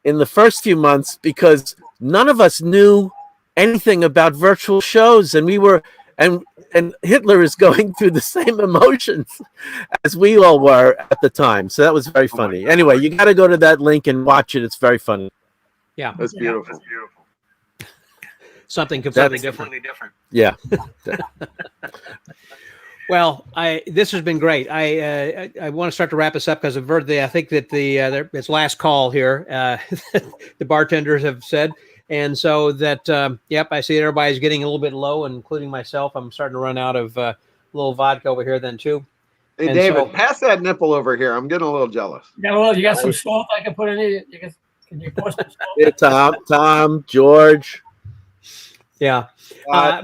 in the first few months because none of us knew anything about virtual shows, and we were, and Hitler is going through the same emotions as we all were at the time. So that was very funny. Anyway, you got to go to that link and watch it. It's very funny. Yeah, That's beautiful. something completely different. Yeah. Well, this has been great. I want to start to wrap us up because I've heard I think that it's last call here. The bartenders have said, and so that yep, I see everybody's getting a little bit low, including myself. I'm starting to run out of a little vodka over here then too. Hey, And David, so- pass that nipple over here. I'm getting a little jealous. Yeah, well, you got some salt I can put in it. Can you pour some salt? Yeah, Tom, George. Yeah,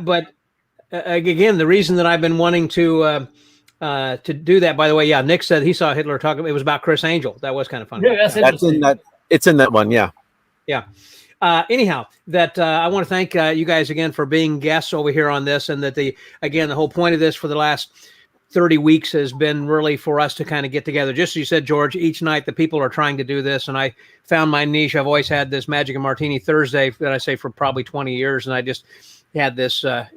but again, the reason that I've been wanting to do that, by the way, yeah, Nick said he saw Hitler talking. It was about Chris Angel. That was kind of funny. Yeah, that's That's interesting. in that. It's in that one. Yeah. Yeah. Anyhow, that I want to thank you guys again for being guests over here on this, and that the whole point of this for the last 30 weeks has been really for us to kind of get together. Just as you said, George, each night the people are trying to do this, and I found my niche. I've always had this Magic and Martini Thursday that I say for probably 20 years, and I just had this. Are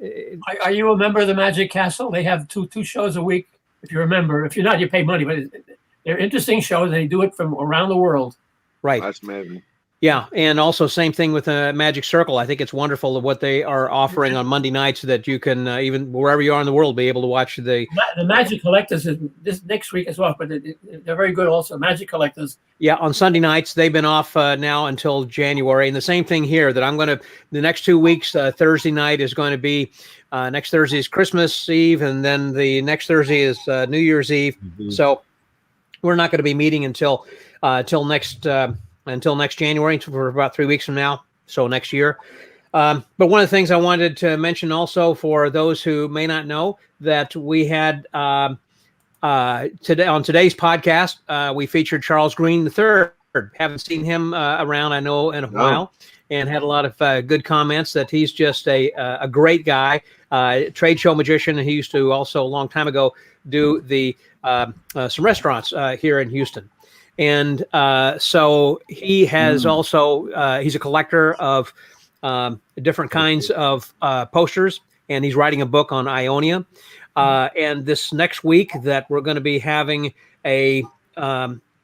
you a member of the Magic Castle? They have two shows a week. If you remember, if you're not, you pay money. But they're interesting shows. They do it from around the world. Right. That's amazing. Yeah, and also same thing with Magic Circle. I think it's wonderful what they are offering on Monday nights that you can even wherever you are in the world be able to watch the Magic Collectors is this next week as well, but they're very good also. Magic Collectors. Yeah, on Sunday nights. They've been off now until January, and the same thing here. That I'm going to the next 2 weeks. Thursday night is going to be next Thursday is Christmas Eve, and then the next Thursday is New Year's Eve. Mm-hmm. So we're not going to be meeting until next January, for about 3 weeks from now, so next year. But one of the things I wanted to mention also for those who may not know that we had today on today's podcast, we featured Charles Green III. Haven't seen him around, I know, in a while, and had a lot of good comments that he's just a great guy, trade show magician. And he used to also a long time ago do the some restaurants here in Houston. And so he has also, he's a collector of different kinds of posters, and he's writing a book on Ionia. And this next week that we're going to be having a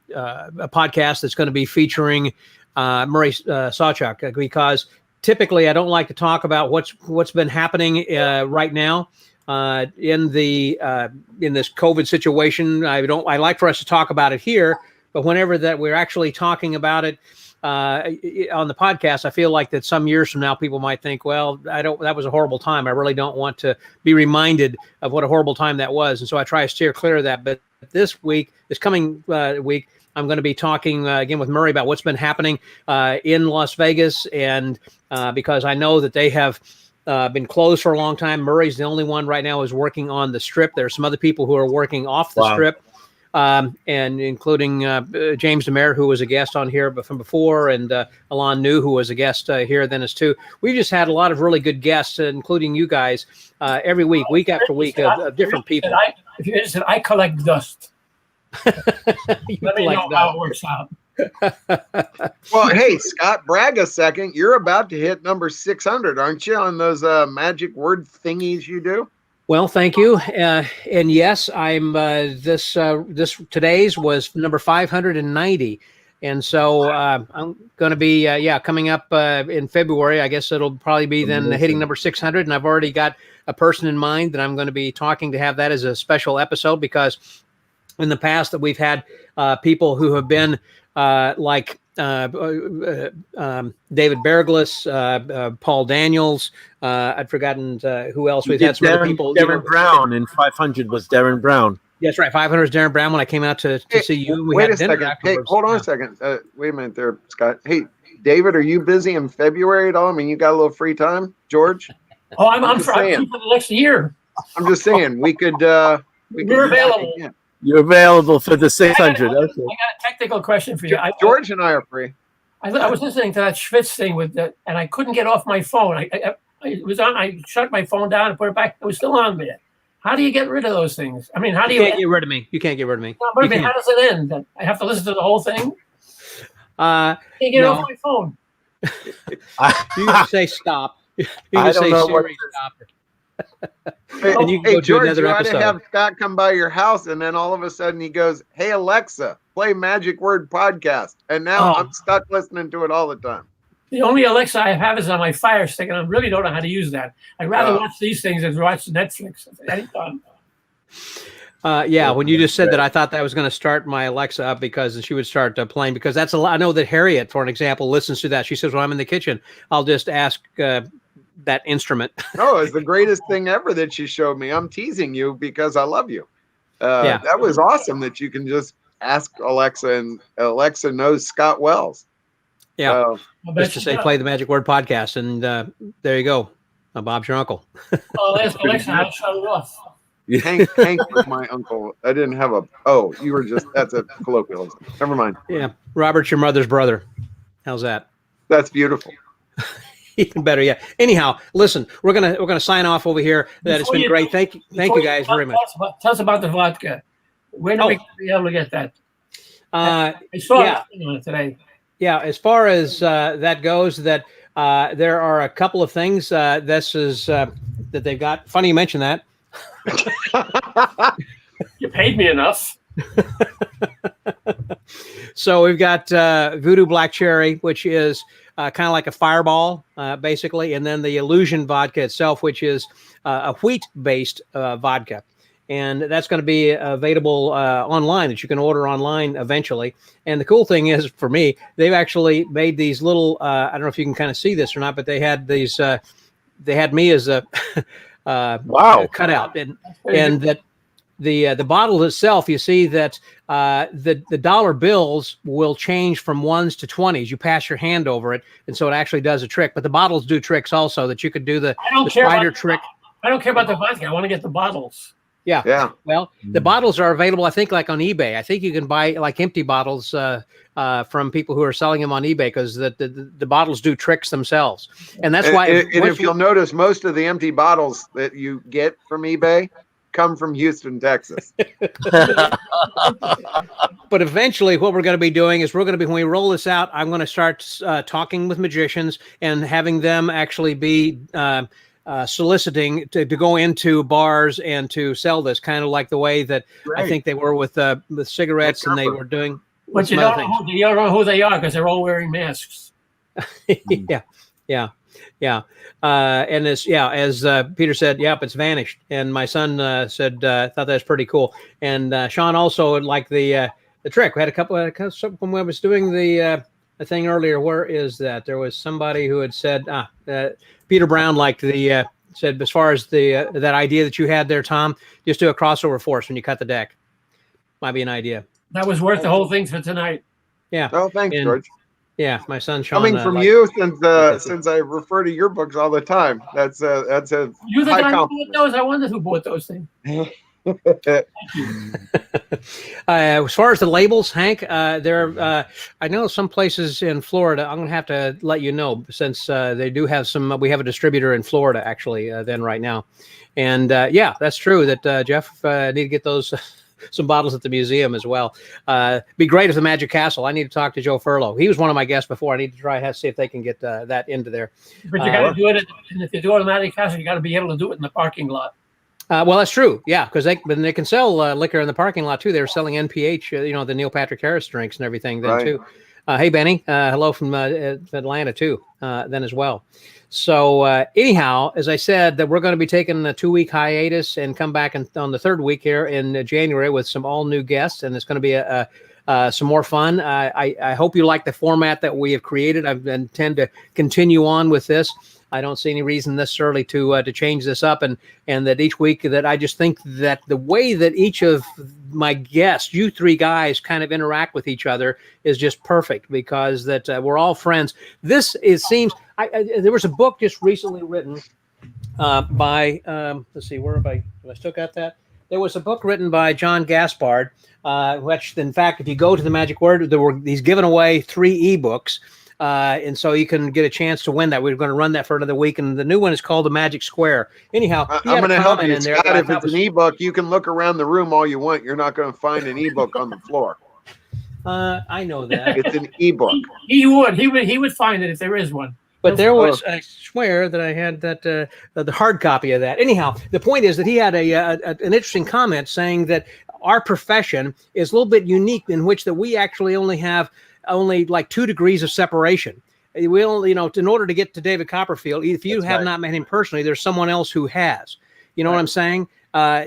podcast that's going to be featuring Murray Sawchuk, because typically I don't like to talk about what's been happening right now. In this COVID situation, I like for us to talk about it here, but whenever that we're actually talking about it on the podcast, I feel like that some years from now, people might think, well, that was a horrible time. I really don't want to be reminded of what a horrible time that was. And so I try to steer clear of that. But this coming week, I'm going to be talking again with Murray about what's been happening in Las Vegas. And because I know that they have been closed for a long time. Murray's the only one right now who's working on the Strip. There are some other people who are working off the Strip, and including James Demare, who was a guest on here from before, and Alon New, who was a guest here then as too. We've just had a lot of really good guests, including you guys, every week after week, of different people. If you're interested, I collect dust. Let me know how it works out. Well, hey, Scott, brag a second. You're about to hit number 600, aren't you, on those magic word thingies you do? Well, thank you. And yes, I'm today's was number 590. And so I'm going to be, coming up in February. I guess it'll probably be then hitting number 600. And I've already got a person in mind that I'm going to be talking to have that as a special episode, because in the past that we've had people who have been like David Berglas, Paul Daniels. I'd forgotten who else. We've had some other people. Darren Brown in 500 was Darren Brown. That's right. 500 is Darren Brown. When I came out to see you, we wait had a dinner second. afterwards. Hey, hold on a second. Wait a minute there, Scott. Hey, David, are you busy in February at all? I mean, you got a little free time, George? Oh, I'm for the next year. I'm just saying we could. We're available. You're available for the 600. I got a technical question for you. George and I are free. I was listening to that Schwitz thing with that, and I couldn't get off my phone. It was on. I shut my phone down and put it back. It was still on there. How do you get rid of those things? I mean, how do you? Can't get rid of me. You can't get rid of me. No, but I mean, how does it end? I have to listen to the whole thing. I can't get off my phone. You can say stop. You can say Siri stop. And you can go George, you ought to have Scott come by your house, and then all of a sudden he goes, "Hey Alexa, play Magic Word Podcast," and now I'm stuck listening to it all the time. The only Alexa I have is on my Fire Stick, and I really don't know how to use that. I'd rather watch these things than watch Netflix anytime. When you just said that, I thought that was going to start my Alexa up, because she would start playing, because that's a lot. I know that Harriet, for an example, listens to that. She says, when I'm in the kitchen, I'll just ask that instrument. No, it's the greatest thing ever that she showed me. I'm teasing you because I love you. That was awesome that you can just ask Alexa, and Alexa knows Scott Wells. Yeah, just to say, play the Magic Word Podcast, and there you go. Bob's your uncle. Oh, that's Alexa. I'll shut it off. Hank was my uncle. I didn't have a. Oh, you were just. That's a colloquialism. Never mind. Yeah, Robert's your mother's brother. How's that? That's beautiful. Even better, yeah. Anyhow, listen, we're gonna sign off over here. It's been great. Thank you guys very much. Tell us about the vodka. Where do we be able to get that? I saw it today. Yeah, as far as that goes, that there are a couple of things. This is that they've got. Funny you mention that. You paid me enough. So we've got Voodoo Black Cherry, which is kind of like a Fireball, basically, and then the Illusion Vodka itself, which is a wheat-based vodka. And that's going to be available online, that you can order online eventually. And the cool thing is, for me, they've actually made these little, I don't know if you can kind of see this or not, but they had these, they had me as a cutout. And that the bottle itself, you see that the dollar bills will change from 1s to 20s. You pass your hand over it, and so it actually does a trick. But the bottles do tricks also, that you could do the spider trick. I don't care about the vodka. I want to get the bottles. Yeah. Well, the bottles are available, I think, like on eBay. I think you can buy like empty bottles from people who are selling them on eBay, because the bottles do tricks themselves. And that's why. And if you'll notice, most of the empty bottles that you get from eBay come from Houston, Texas. But eventually what we're going to be doing is when we roll this out, I'm going to start talking with magicians and having them actually be soliciting to go into bars and to sell this, kind of like the way that I think they were with cigarettes, and they were doing. But you don't know who they are, because they're all wearing masks. Yeah. And as Peter said, it's vanished. And my son said, thought that was pretty cool. And Sean also liked the the trick. We had a couple when I was doing the thing earlier. Where is that? There was somebody who had said, Peter Brown liked the said as far as the that idea that you had there, Tom. Just do a crossover force when you cut the deck. Might be an idea. That was worth the whole thing for tonight. Yeah. Oh, thanks, George. Yeah, my son Sean. Coming from you, since I refer to your books all the time, that's a You the high guy who compliment. bought those? I wondered who bought those things. As far as the labels, Hank, I know some places in Florida. I'm gonna have to let you know since they do have some. We have a distributor in Florida actually. Then right now, and yeah, that's true. That Jeff need to get those. Some bottles at the museum as well. Be great at the Magic Castle. I need to talk to Joe Furlow. He was one of my guests before. I need to try see if they can get that into there. But you got to do it. And if you do it at the Magic Castle, you got to be able to do it in the parking lot. Well, that's true. Yeah, because they can sell liquor in the parking lot too. They're selling NPH, the Neil Patrick Harris drinks and everything then too. Hey, Benny, hello from Atlanta too, then as well. So anyhow, as I said, that we're going to be taking a 2-week hiatus and come back on the 3rd week here in January with some all new guests, and it's going to be some more fun. I hope you like the format that we have created. I intend to continue on with this. I don't see any reason necessarily to change this up, and that each week that I just think that the way that each of my guests, you 3 guys, kind of interact with each other is just perfect because that we're all friends. This seems. There was a book just recently written by. Let's see, where have I still got that? There was a book written by John Gaspard, which, in fact, if you go to the Magic Word, he's given away 3 ebooks. And so you can get a chance to win that. We're going to run that for another week, and the new one is called The Magic Square. Anyhow, I'm going to help you, Scott. If it's an ebook, you can look around the room all you want. You're not going to find an ebook on the floor. I know that it's an ebook. He would find it if there is one. But there was, I swear that I had that the hard copy of that. Anyhow, the point is that he had an interesting comment saying that our profession is a little bit unique in which that we actually only have like 2 degrees of separation. We only, in order to get to David Copperfield, if you have not met him personally, there's someone else who has. You know what I'm saying?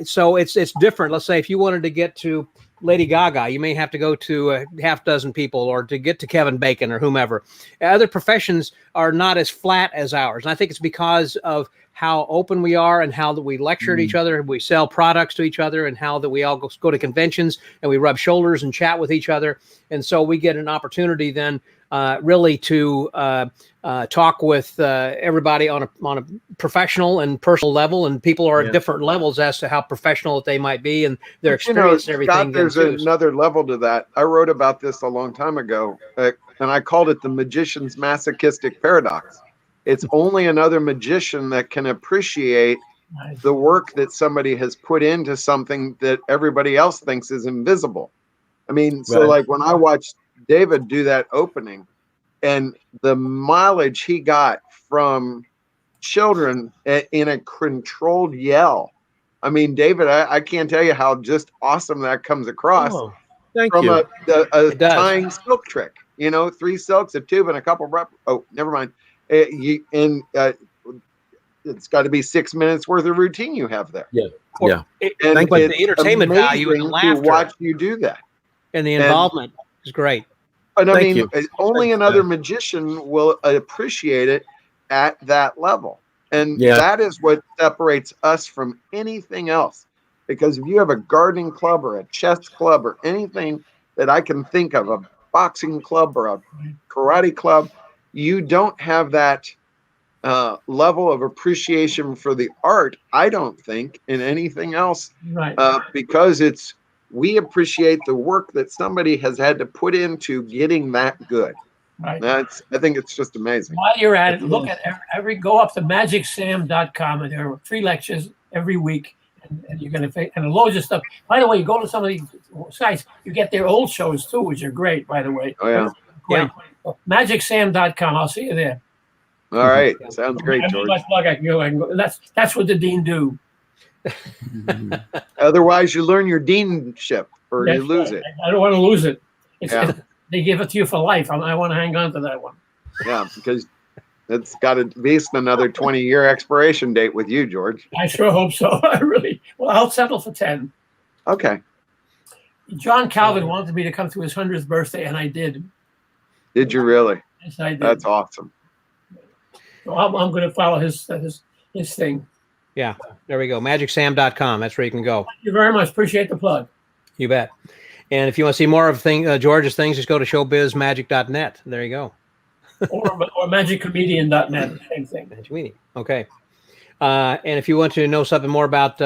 So it's different. Let's say if you wanted to get to Lady Gaga, you may have to go to a half dozen people, or to get to Kevin Bacon or whomever. Other professions are not as flat as ours. And I think it's because of how open we are and how that we lecture to each other. We sell products to each other, and how that we all go to conventions and we rub shoulders and chat with each other. And so we get an opportunity then really to talk with everybody on a professional and personal level, and people are at different levels as to how professional they might be and their experience and everything. Scott, there's another level to that. I wrote about this a long time ago, and I called it the magician's masochistic paradox. It's only another magician that can appreciate the work that somebody has put into something that everybody else thinks is invisible. I mean, so like when I watched David do that opening, and the mileage he got from children in a controlled yell. I mean, David, I can't tell you how just awesome that comes across. Oh, thank from you. a tying silk trick. 3 silks, a tube, and a couple of oh, never mind. It's got to be 6 minutes worth of routine you have there. Yeah. And but the entertainment value and the laughter, to watch you do that, and the involvement is great. And I mean, only another magician will appreciate it at that level. And that is what separates us from anything else. Because if you have a gardening club or a chess club or anything that I can think of, a boxing club or a karate club, you don't have that level of appreciation for the art, I don't think, in anything else. Right. Because we appreciate the work that somebody has had to put into getting that good. Right. I think it's just amazing. While you're at it, look at go up to magicsam.com, and there are free lectures every week, and you're going to and loads of stuff. By the way, you go to some of these sites, you get their old shows too, which are great. By the way, oh yeah, great. Magicsam.com. I'll see you there. All right, sounds great, George. I can go. That's what the dean do. Otherwise, you learn your deanship, or you lose it. I don't want to lose it. They give it to you for life. I want to hang on to that one. Yeah, because it's got at least another 20-year expiration date with you, George. I sure hope so. Well, I'll settle for 10. Okay. John Calvin wanted me to come to his 100th birthday, and I did. Did you really? Yes, I did. That's awesome. So I'm going to follow his thing. Yeah, there we go. MagicSam.com. That's where you can go. Thank you very much. Appreciate the plug. You bet. And if you want to see more of George's things, just go to showbizmagic.net. There you go. or magiccomedian.net. Same thing. Magic Comedian. Okay. And if you want to know something more about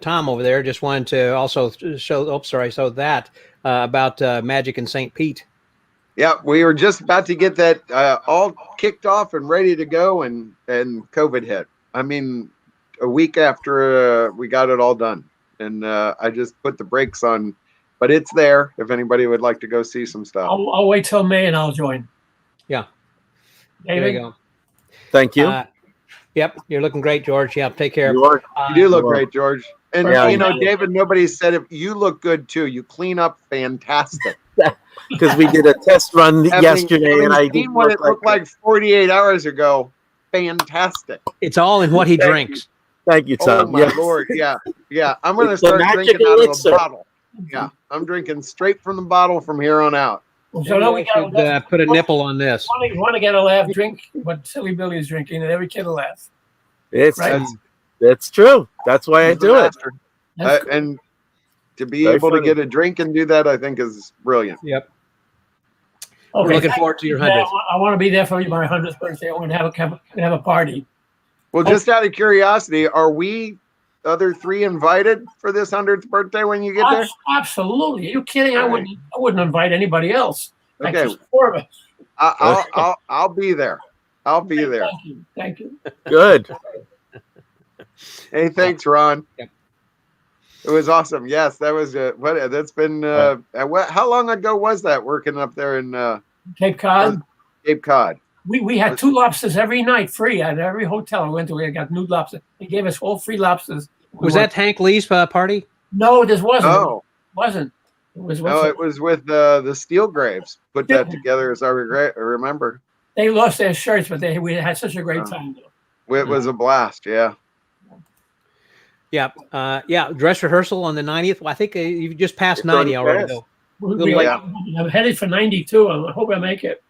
Tom over there, just wanted to also show. Oh, sorry. So that about Magic in St. Pete. Yeah, we were just about to get that all kicked off and ready to go, and COVID hit. I mean, a week after we got it all done, and I just put the brakes on. But it's there if anybody would like to go see some stuff. I'll wait till May and I'll join. Yeah. David? There you go. Thank you. Yep, you're looking great, George. Yeah, take care. You do look great, George. And Yeah, you know, David, nobody said it. You look good too. You clean up fantastic. Because we did a test run yesterday, and I seen what it looked like 48 hours ago. Fantastic. It's all in what he drinks. Thank you, Tom. Oh my Lord, yeah. I'm going to It's the start magic drinking out of elixir. a bottle. Yeah, I'm drinking straight from the bottle from here on out. So now we should put a nipple on this. Want to get a laugh? Drink what Silly Billy is drinking, and every kid will laugh. It's true. That's why I do it. That's cool. And to be Very able funny. to get a drink and do that, I think is brilliant. Yep. Okay, We're looking forward to your 100th. I want to be there for my 100th birthday. I want to have a party. Well, just out of curiosity, are we other three invited for this 100th birthday when you get there? Absolutely. Are you kidding? I wouldn't invite anybody else. Like Okay. just 4 of us. I'll be there. I'll be there. Thank you. Good. Hey, thanks, Ron. Yep. It was awesome. Yes, that was that's been how long ago was that working up there in Cape Cod. Cape Cod? We had 2 lobsters every night, free at every hotel I went to. We got new lobsters. They gave us all free lobsters. Was that Hank Lee's party? No, this wasn't. Oh, It wasn't. It was. no, it was with the Steel Graves. Put that together as I remember. They lost their shirts, but we had such a great time. It was a blast. Yeah. Yeah. Dress rehearsal on the 90th. Well, I think you just passed It's 90 already, fast. though. Yeah. I'm headed for 92. I hope I make it.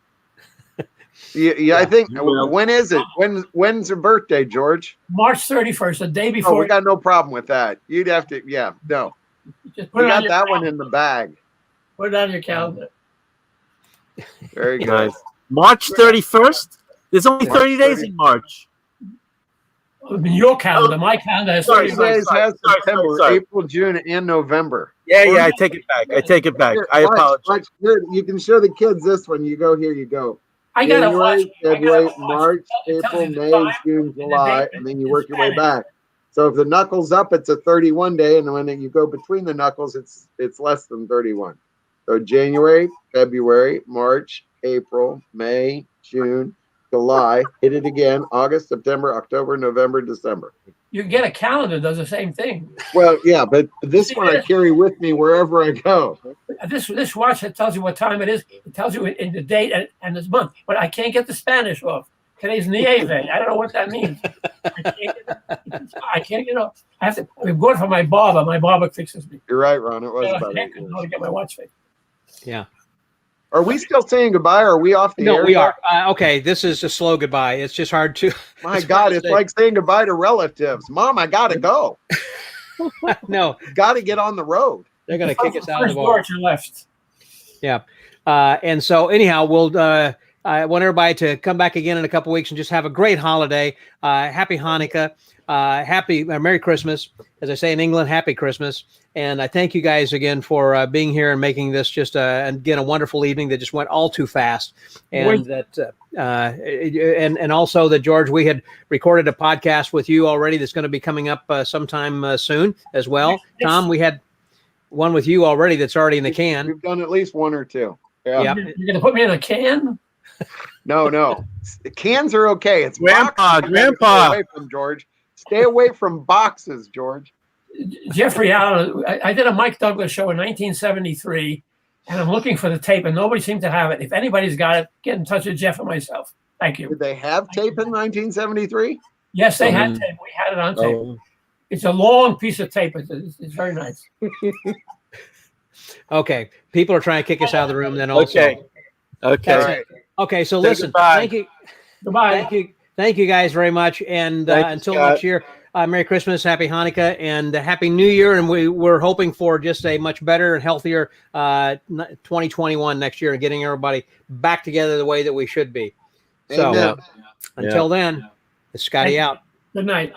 Yeah, I think. You will. When is it? When's your birthday, George? March 31st, the day Oh, before. we got no problem with that. You'd have to. Yeah, no. Just We put it on got your that one calendar. in the bag. Put it on your calendar. Very good. Nice. March 31st? There's only March 30 days 30. in March. I mean, your calendar, my calendar has Sorry, 30 These days has September, sorry. April, June, and November. Yeah, I take it back. I take it back. I Watch, apologize. watch. Here, you can show the kids this one. You go here. You go. I gotta watch. January, February, watch. March, It tells April, you the May, time June, and the July, date and then you in work your way Spanish. back. So if the knuckles up, it's a 31 day, and when you go between the knuckles, it's less than 31. So January, February, March, April, May, June, July. Hit it again. August, September, October, November, December. You get a calendar that does the same thing. Well, yeah, but this one I carry with me wherever I go. This watch, it tells you what time it is. It tells you in the date and this month. But I can't get the Spanish off. Today's Nieve. I don't know what that means. I can't get off. I'm going for my barber. My barber fixes me. You're right, Ron. It was I about 8 years. know to get my watch fixed. Yeah. Are we still saying goodbye? Or are we off the air? No, we yet? are. Okay, this is a slow goodbye. It's just hard to. My It's God, hard to it's say. like saying goodbye to relatives. Mom, I gotta go. No, Got to get on the road. they're going to kick us out of the First bar. door to your left. Yeah. And so anyhow, I want everybody to come back again in a couple weeks and just have a great holiday. Happy Hanukkah. Happy Merry Christmas. As I say in England, Happy Christmas. And I thank you guys again for being here and making this just again a wonderful evening that just went all too fast. And and also that George, we had recorded a podcast with you already that's going to be coming up sometime soon as well. Tom, we had one with you already that's already in the can. We've done at least one or two. Yeah. Yep. You're going to put me in a can? No. Cans are okay. It's Grandpa, boxes you gotta Grandpa. Stay away from, George. Stay away from boxes, George. Jeffrey Allen, I did a Mike Douglas show in 1973, and I'm looking for the tape, and nobody seemed to have it. If anybody's got it, get in touch with Jeff or myself. Thank you. Did they have tape in 1973? Yes, they had tape. We had it on tape. Oh, It's a long piece of tape. It's very nice. Okay. People are trying to kick us out of the room then also. Okay. Okay. That's All it. Okay. So Say listen, goodbye. thank you. Goodbye. Thank you guys very much. And Thank you, until Scott. next year, Merry Christmas, Happy Hanukkah, and Happy New Year. And we're hoping for just a much better and healthier 2021 next year and getting everybody back together the way that we should be. So Amen. until then, it's Scotty out. Good night.